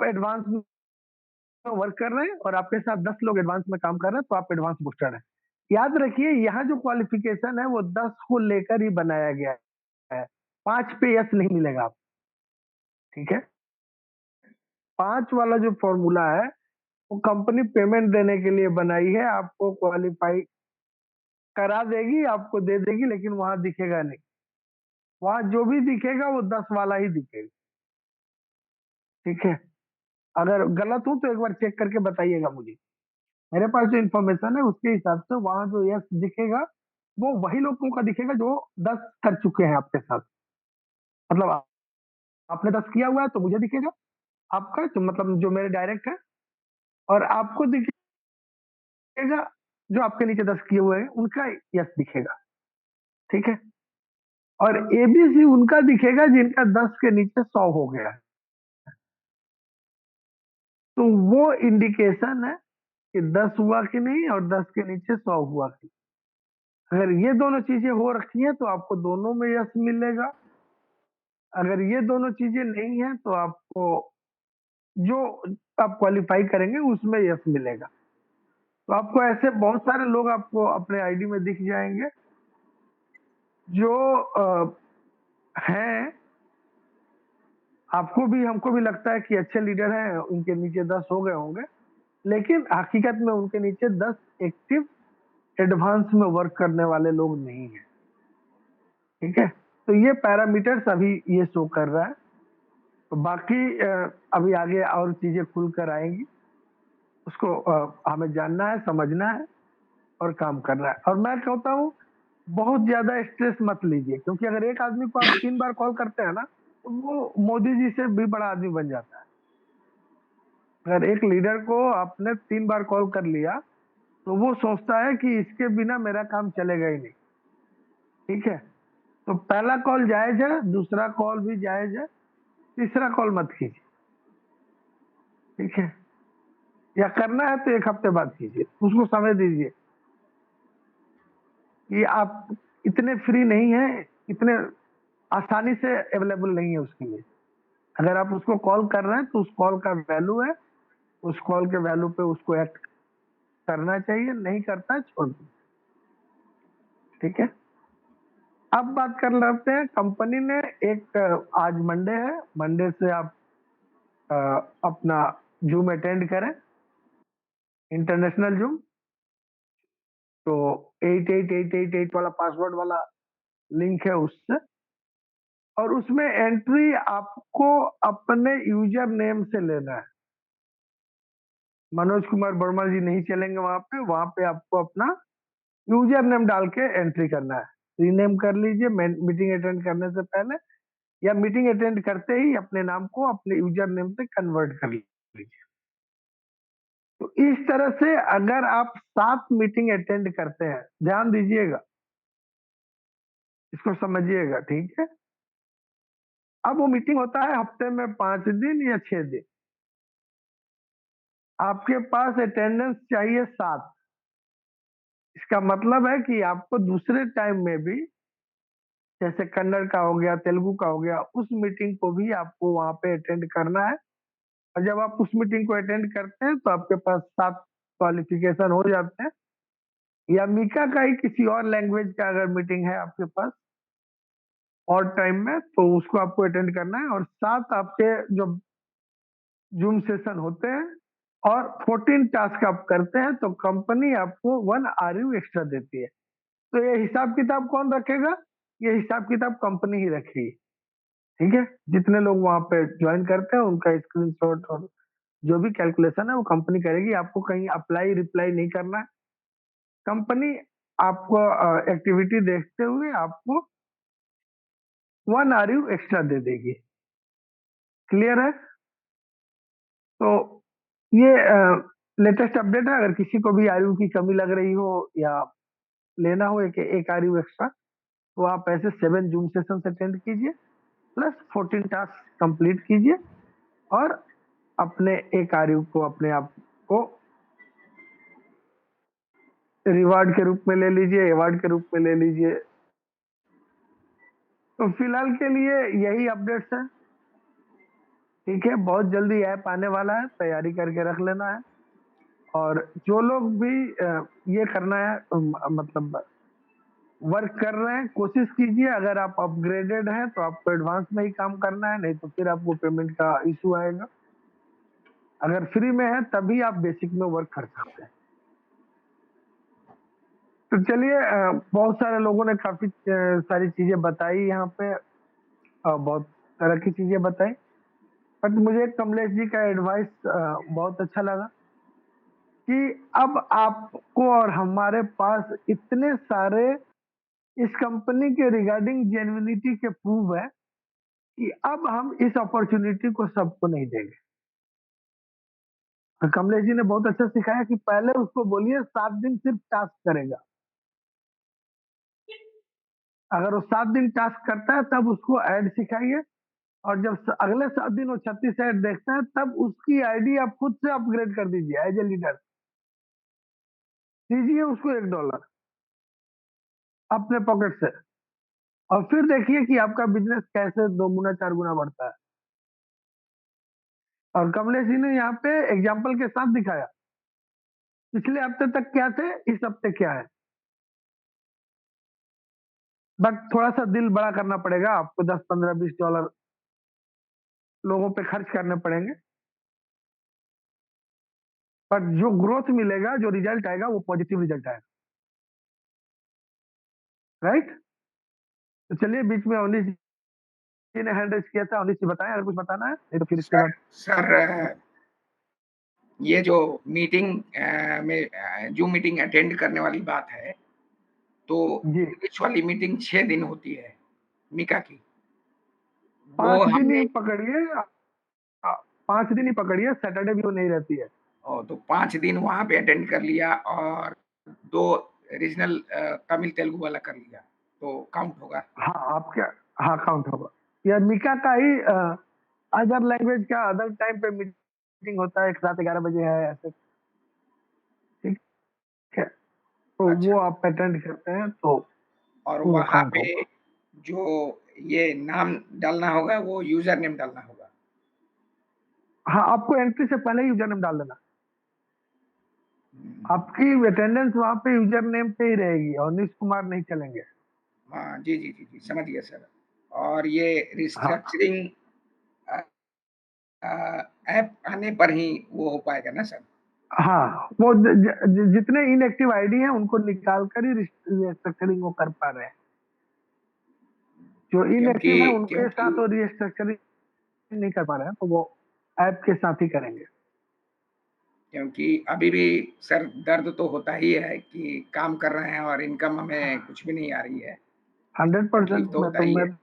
एडवांस में वर्क कर रहे हैं और आपके साथ 10 लोग एडवांस में काम कर रहे हैं, तो आप एडवांस बूस्टर हैं। याद रखिए, यहाँ जो क्वालिफिकेशन है वो 10 को लेकर ही बनाया गया है। 5 पे यस नहीं मिलेगा आप। ठीक है, 5 वाला जो फॉर्मूला है वो कंपनी पेमेंट देने के लिए बनाई है, आपको क्वालिफाई करा देगी, आपको दे देगी, लेकिन वहां दिखेगा नहीं। वहां जो भी दिखेगा वो 10 वाला ही दिखेगा। ठीक है, अगर गलत हूं तो एक बार चेक करके बताइएगा मुझे। मेरे पास जो इन्फॉर्मेशन है उसके हिसाब से वहां जो यस दिखेगा वो वही लोगों का दिखेगा जो 10 कर चुके हैं आपके साथ। मतलब आपने 10 किया हुआ है तो मुझे दिखेगा आपका, जो मतलब जो मेरे डायरेक्ट है, और आपको दिखेगा जो आपके नीचे 10 किए हुए हैं उनका यस दिखेगा। ठीक है, और ABC उनका दिखेगा जिनका 10 के नीचे 100 हो गया है। तो वो इंडिकेशन है कि 10 हुआ कि नहीं और 10 के नीचे 100 हुआ कि नहीं। अगर ये दोनों चीजें हो रखी हैं तो आपको दोनों में यस मिलेगा। अगर ये दोनों चीजें नहीं है तो आपको जो आप क्वालिफाई करेंगे उसमें यस मिलेगा। तो आपको ऐसे बहुत सारे लोग आपको अपने आईडी में दिख जाएंगे जो हैं, आपको भी हमको भी लगता है कि अच्छे लीडर हैं, उनके नीचे 10 हो गए होंगे, लेकिन हकीकत में उनके नीचे 10 एक्टिव एडवांस में वर्क करने वाले लोग नहीं है। ठीक है, तो ये पैरामीटर्स अभी ये शो कर रहा है। तो बाकी अभी आगे और चीजें खुल कर आएंगी, उसको हमें जानना है, समझना है और काम करना है। और मैं कहता हूँ बहुत ज्यादा स्ट्रेस मत लीजिए, क्योंकि अगर एक आदमी को आप 3 बार कॉल करते हैं ना, तो वो मोदी जी से भी बड़ा आदमी बन जाता है। अगर एक लीडर को आपने 3 बार कॉल कर लिया तो वो सोचता है कि इसके बिना मेरा काम चलेगा ही नहीं। ठीक है, तो पहला कॉल जायज है, दूसरा कॉल भी जायज है, तीसरा कॉल मत कीजिए। ठीक है, या करना है तो 1 हफ्ते बाद कीजिए, उसको समय दीजिए कि आप इतने फ्री नहीं है, इतने आसानी से अवेलेबल नहीं है उसके लिए। अगर आप उसको कॉल कर रहे हैं तो उस कॉल का वैल्यू है, उस कॉल के वैल्यू पे उसको एक्ट करना चाहिए, नहीं करता है छोड़ दीजिए। ठीक है, अब बात कर लेते हैं कंपनी ने एक आज मंडे है, मंडे से आप अपना जूम अटेंड करें, इंटरनेशनल जूम। तो 8888 वाला पासवर्ड वाला लिंक है उससे, और उसमें एंट्री आपको अपने यूजर नेम से लेना है। मनोज कुमार वर्मा जी नहीं चलेंगे वहां पे आपको अपना यूजर नेम डाल के एंट्री करना है। रीनेम कर लीजिए मीटिंग अटेंड करने से पहले, या मीटिंग अटेंड करते ही अपने नाम को अपने यूजर नेम से कन्वर्ट कर लीजिए। तो इस तरह से अगर आप 7 मीटिंग अटेंड करते हैं, ध्यान दीजिएगा, इसको समझिएगा। ठीक है, अब वो मीटिंग होता है हफ्ते में 5 दिन या 6 दिन, आपके पास अटेंडेंस चाहिए 7। इसका मतलब है कि आपको दूसरे टाइम में भी, जैसे कन्नड़ का हो गया, तेलुगु का हो गया, उस मीटिंग को भी आपको वहां पे अटेंड करना है। और जब आप उस मीटिंग को अटेंड करते हैं तो आपके पास 7 क्वालिफिकेशन हो जाते हैं। या मीका का ही किसी और लैंग्वेज का अगर मीटिंग है आपके पास और टाइम में, तो उसको आपको अटेंड करना है। और 7 आपके जो जूम सेशन होते हैं और 14 टास्क आप करते हैं तो कंपनी आपको 1 RU एक्स्ट्रा देती है। तो ये हिसाब किताब कौन रखेगा? ये हिसाब किताब कंपनी ही रखेगी। ठीक है, जितने लोग वहां पे ज्वाइन करते हैं उनका स्क्रीनशॉट और जो भी कैलकुलेशन है वो कंपनी करेगी। आपको कहीं अप्लाई रिप्लाई नहीं करना है। कंपनी आपको एक्टिविटी देखते हुए आपको 1 RU एक्स्ट्रा दे देगी। क्लियर है? तो ये लेटेस्ट अपडेट है। अगर किसी को भी RU की कमी लग रही हो या लेना हो एक RU एक्स्ट्रा, तो आप ऐसे 7 जूम सेशन अटेंड कीजिए प्लस 14 टास्क कंप्लीट कीजिए और अपने एक RU को अपने आप को रिवार्ड के रूप में ले लीजिए, अवार्ड के रूप में ले लीजिए। तो फिलहाल के लिए यही अपडेट्स है। ठीक है, बहुत जल्दी ऐप आने वाला है, तैयारी करके रख लेना है। और जो लोग भी ये करना है, मतलब वर्क कर रहे हैं, कोशिश कीजिए अगर आप अपग्रेडेड हैं तो आपको एडवांस में ही काम करना है, नहीं तो फिर आपको पेमेंट का इशू आएगा। अगर फ्री में है तभी आप बेसिक में वर्क कर सकते हैं। तो चलिए, बहुत सारे लोगों ने काफी सारी चीजें बताई यहाँ पे, बहुत तरह की चीजें बताई, बट मुझे कमलेश जी का एडवाइस बहुत अच्छा लगा कि अब आपको और हमारे पास इतने सारे इस कंपनी के रिगार्डिंग जेन्युइनिटी के प्रूफ है कि अब हम इस अपॉर्चुनिटी को सबको नहीं देंगे। तो कमलेश जी ने बहुत अच्छा सिखाया कि पहले उसको बोलिए 7 दिन सिर्फ टास्क करेगा। अगर वो 7 दिन टास्क करता है तब उसको ऐड सिखाइए और जब अगले 7 दिन वो 36 ऐड देखता है, तब उसकी आईडी आप खुद से अपग्रेड कर दीजिए एज ए लीडर, दीजिए उसको $1 अपने पॉकेट से, और फिर देखिए कि आपका बिजनेस कैसे 2 गुना 4 गुना बढ़ता है। और कमलेश जी ने यहाँ पे एग्जाम्पल के साथ दिखाया, पिछले हफ्ते तक क्या थे, इस हफ्ते क्या है। बट थोड़ा सा दिल बड़ा करना पड़ेगा आपको, 10, 15, $20 लोगों पे खर्च करने पड़ेंगे, बट जो ग्रोथ मिलेगा, जो रिजल्ट आएगा, वो पॉजिटिव रिजल्ट आएगा। राइट? तो चलिए, बीच में अवनीश जी ने हैंड रेज किया था, अवनीश जी बताएं अगर कुछ बताना है, नहीं तो फिर इसके बाद। सर ये जो मीटिंग में जो मीटिंग अटेंड करने वाली बात है, तो इंग्लिश वाली मीटिंग 6 दिन होती है मिका की, 5 दिन ही पकड़िए, 5 दिन ही पकड़िए, सैटरडे भी वो नहीं रहती है। तो 5 दिन वहां पे अटेंड कर लिया और 2 रीजनल तमिल तेलुगु वाला कर लिया, तो काउंट होगा। हाँ, आपका हाँ काउंट होगा। या मिका का ही अदर लैंग्वेज का अदर टाइम पे मीटिंग होता है, एक रात 11 बजे है ऐसे, ठीक है, तो वो आप अटेंड करते हैं तो और वो वहां काउंट पे होगा। जो ये नाम डालना होगा, वो यूजर नेम डालना होगा। हाँ, आपको एंट्री से पहले ही यूजर नेम डाल देना। आपकी अटेंडेंस वहां पे यूजर नेम पे ही रहेगी, अवनीश कुमार नहीं चलेंगे। हाँ जी जी जी जी, समझ गया सर। और ये रिस्ट्रक्चरिंग ऐप आने पर ही वो हो पाएगा ना सर? हाँ, वो जितने इनएक्टिव आईडी हैं उनको निकाल कर ही रिस्ट्रक्चरिंग वो कर पा रहे हैं। जो इनएक्टिव है उनके साथ वो रिस्ट्रक्चरिंग नहीं कर पा रहे हैं, तो वो ऐप के साथ ही करेंगे। क्योंकि अभी भी सर दर्द तो होता ही है कि काम कर रहे हैं और इनकम हमें कुछ भी नहीं आ रही है। 100% तो होता ही है। मैं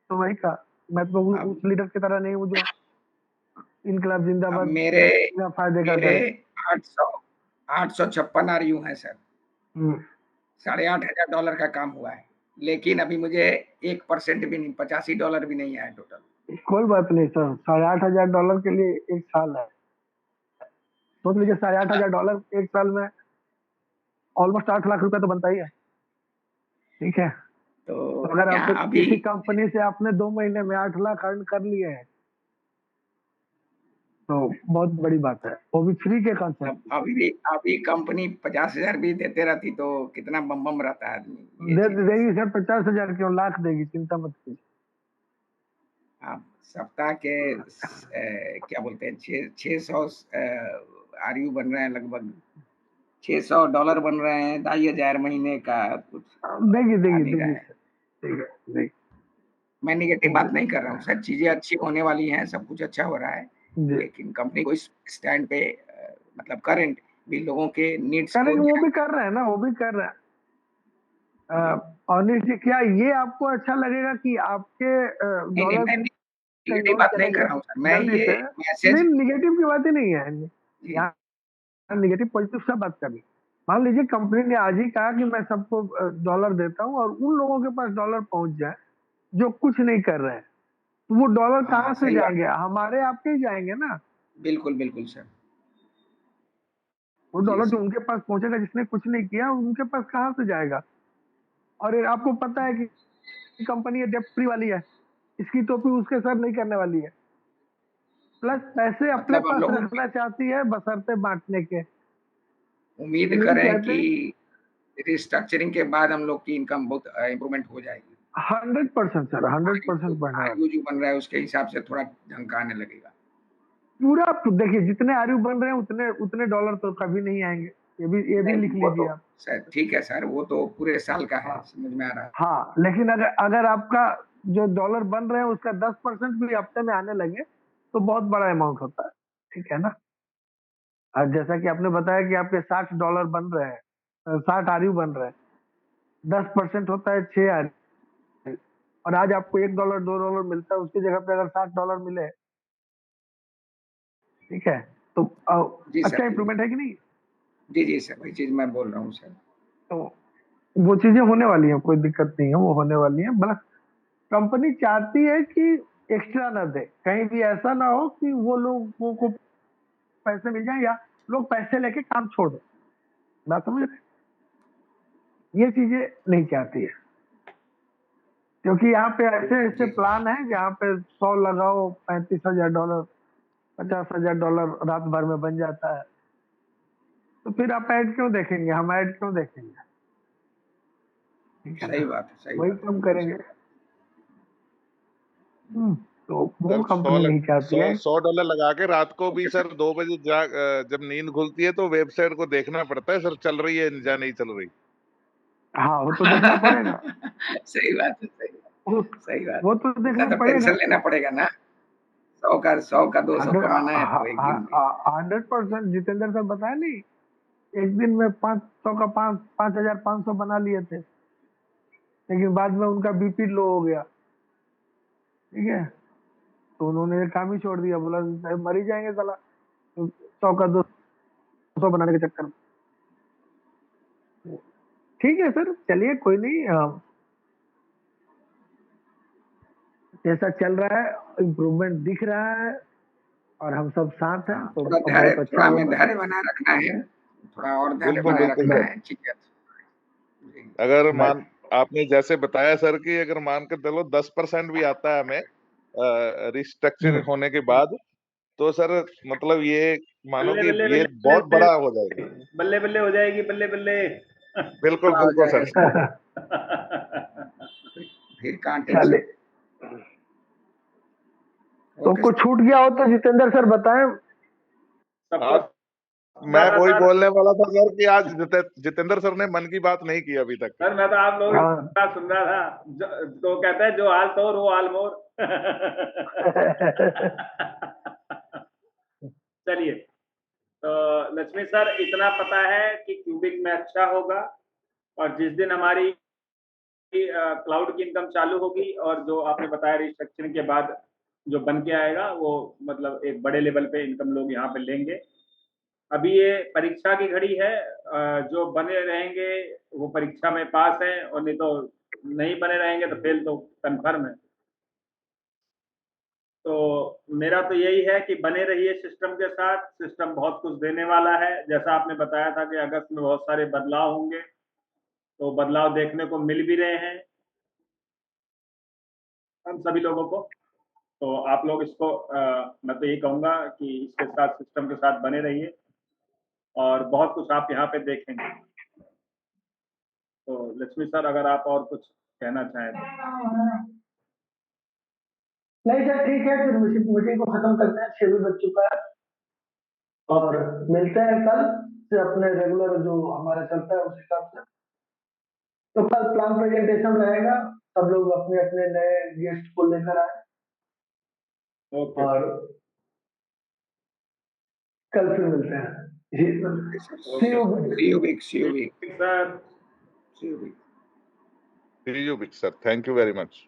तो वही कहा, मैं तो उस लीडर की तरह नहीं हूँ जो इनकलाब अब जिंदाबाद मेरे का फायदे का मेरे करे। 856 आरयू हैं सर, $8,500 का काम हुआ है, लेकिन अभी मुझे 1% भी नहीं, $85 भी नहीं आया टोटल। कोई बात नहीं सर, $8,500 के लिए 1 साल है, सोच लीजिए $8,500 1 साल में ऑलमोस्ट 8 लाख रुपया तो बनता ही है। ठीक है, तो अगर आप अभी किसी कंपनी से आपने 2 महीने में 8 लाख अर्न कर लिए हैं, तो बहुत बड़ी बात है, वो भी फ्री के कॉन्सेप्ट। अभी कंपनी 50,000 भी देते रहती तो कितना बम बम रहता है आदमी। देगी सर, 50,000 क्यों, लाख देगी, चिंता मत कीजिए। आप सप्ताह के क्या बोलते हैं, 600 आरयू बन रहे हैं, लगभग $600 बन रहे हैं, 2,500 महीने का कुछ देगी। मैं निगेटिव बात नहीं कर रहा हूँ सर, चीजें अच्छी होने वाली हैं, सब कुछ अच्छा हो रहा है, लेकिन कंपनी को इस स्टैंड पे मतलब करंट भी लोगों के नीड्स को वो भी कर रहे हैं ना, वो भी कर रहे हैं। अवनीश जी, क्या ये आपको अच्छा लगेगा कि आपके डॉलर निगेटिव बात नहीं कर रहा हूँ सर, मैं ये मैसेज नहीं, निगेटिव की बात ही नहीं है यहाँ, निगेटिव पॉजिटिव सब बात करनी। मान लीजिए कंपनी ने आज ही कहा कि मैं सबको डॉलर देता हूँ, और उन लोगों के पास डॉलर पहुंच जाए जो कुछ नहीं कर रहे हैं, तो वो डॉलर कहाँ से जाएंगे? हमारे आपके ही जाएंगे ना। बिल्कुल बिल्कुल सर, वो डॉलर जो उनके पास पहुंचेगा, जिसने कुछ नहीं किया, उनके पास कहाँ से जाएगा? और आपको पता है कि कंपनी डेब्ट फ्री वाली है, इसकी टोपी उसके सर नहीं करने वाली है, प्लस पैसे अपने पास रखना चाहती है बशर्ते बांटने के। उम्मीद करें कि रिस्ट्रक्चरिंग के बाद हम लोग की इनकम बहुत इम्प्रूवमेंट हो जाएगी। 100% सर, 100% बढ़ने वाला जो बन रहा है उसके हिसाब से थोड़ा ढंग आने लगेगा। पूरा देखिए, जितने आरयू बन रहे हैं उतने डॉलर तो कभी नहीं आएंगे, ये भी लिख लीजिए आप। सर ठीक है सर, वो तो पूरे साल का है, समझ में आ रहा है। हाँ, लेकिन अगर आपका जो डॉलर बन रहे हैं उसका 10% भी हफ्ते में आने लगे तो बहुत बड़ा अमाउंट होता है। ठीक है ना? और जैसा कि आपने बताया कि आपके $60 बन रहे हैं, 60 आरयू बन रहे हैं, 10% होता है 6 आरयू, और आज आपको $1 $2 मिलता है, उसकी जगह पे अगर $60 मिले, ठीक है, तो अच्छा इंप्रूवमेंट है कि नहीं? जी जी सर, वही चीज मैं बोल रहा हूँ सर। तो वो चीजें होने वाली हैं, कोई दिक्कत नहीं है, वो होने वाली है। बस कंपनी चाहती है कि एक्स्ट्रा न दे, कहीं भी ऐसा ना हो कि वो लोगों को पैसे मिल जाए या लोग पैसे लेके काम छोड़ दो। बात समझ रहे? ये चीजें नहीं चाहती है, क्योंकि यहाँ पे ऐसे ऐसे जी प्लान है जहाँ पे 100 लगाओ $35,000 $50,000 रात भर में बन जाता है। तो फिर आप ऐड क्यों देखेंगे, हम ऐड क्यों देखेंगे? ठीक है सही ना, बात है, सही वही बात काम करेंगे। तो वो सर कंपनी नहीं चाहती है। $100 लगा के रात को भी सर 2 बजे जब नींद खुलती है तो वेबसाइट को देखना पड़ता है सर, चल रही है या नहीं चल रही। हाँ, वो तो देखना पड़ेगा। सही बात है, सही बात, सही बात। वो तो देखना तो पड़ेगा। टेंशन लेना पड़ेगा ना, 100 का 200 कमाना है तो एक दिन में। 100% जितेंद्र सर बताया नहीं, एक दिन में 500 का 5,500 बना लिए थे, लेकिन बाद में उनका बीपी लो हो गया। ठीक है, तो उन्होंने काम ही छोड़ दिया, बोला साहब मर ही जाएंगे साला 100 का 200 बनाने के चक्कर में। ठीक है सर, चलिए कोई नहीं, जैसा चल रहा है इम्प्रूवमेंट दिख रहा है और हम सब साथ हैं, तो थोड़ा बहुत अच्छा हमें होगा। धैर्य बनाए रखना है, थोड़ा और धैर्य बिल्कुल बनाए बिल्कुल रखना सर। है। ठीक है, अगर बस आपने जैसे बताया सर कि अगर मान के चलो 10% भी आता है हमें रिस्ट्रक्चर होने के बाद, तो सर मतलब ये मानो बल्ले कि बल्ले ये बल्ले बहुत बड़ा हो जाएगा। बल्ले बल्ले हो जाएगी, बल्ले बल्ले। बिल्कुल थोड़ा हो बिल्कुल जाएगा सर। फिर कहाँ चले, टेंशन। तो ओके कुछ छूट गया हो तो जितेंद्र सर बताएं। आज मैं वही बोलने वाला था सर कि आज जितेंद्र सर ने मन की बात नहीं की अभी तक। सर मैं तो आप लोगों की हाँ। बात सुन रहा था, तो कहते हैं जो हाल तोर वो हाल मोर। चलिए, तो लक्ष्मी सर इतना पता है कि क्यूबिक में अच्छा होगा, और जिस दिन हमारी क्लाउड की इनकम चालू होगी और जो आपने बताया रिस्ट्रक्चरिंग के बाद जो बन के आएगा, वो मतलब एक बड़े लेवल पे इनकम लोग यहाँ पे लेंगे। अभी ये परीक्षा की घड़ी है, जो बने रहेंगे वो परीक्षा में पास हैं, और नहीं तो नहीं बने रहेंगे तो फेल तो कन्फर्म है। तो मेरा तो यही है कि बने रहिए सिस्टम के साथ, सिस्टम बहुत कुछ देने वाला है। जैसा आपने बताया था कि अगस्त में बहुत सारे बदलाव होंगे, तो बदलाव देखने को मिल भी रहे हैं हम सभी लोगों को। तो आप लोग इसको मैं तो यही कहूँगा कि इसके साथ, सिस्टम के साथ बने रहिए, और बहुत कुछ आप यहाँ पे देखेंगे। तो लक्ष्मी सर, अगर आप और कुछ कहना चाहें तो। नहीं सर, ठीक है, फिर मीटिंग को खत्म करते हैं, 6 भी बज चुका है, और मिलते हैं कल से अपने रेगुलर जो हमारा चलता है उस हिसाब से। तो कल प्लान प्रेजेंटेशन रहेगा, सब लोग अपने अपने नए गेस्ट को लेकर आए, और कल फिर मिलते हैं। See you. See you big, see you big. Sir, See you big. See you big sir. Thank you very much.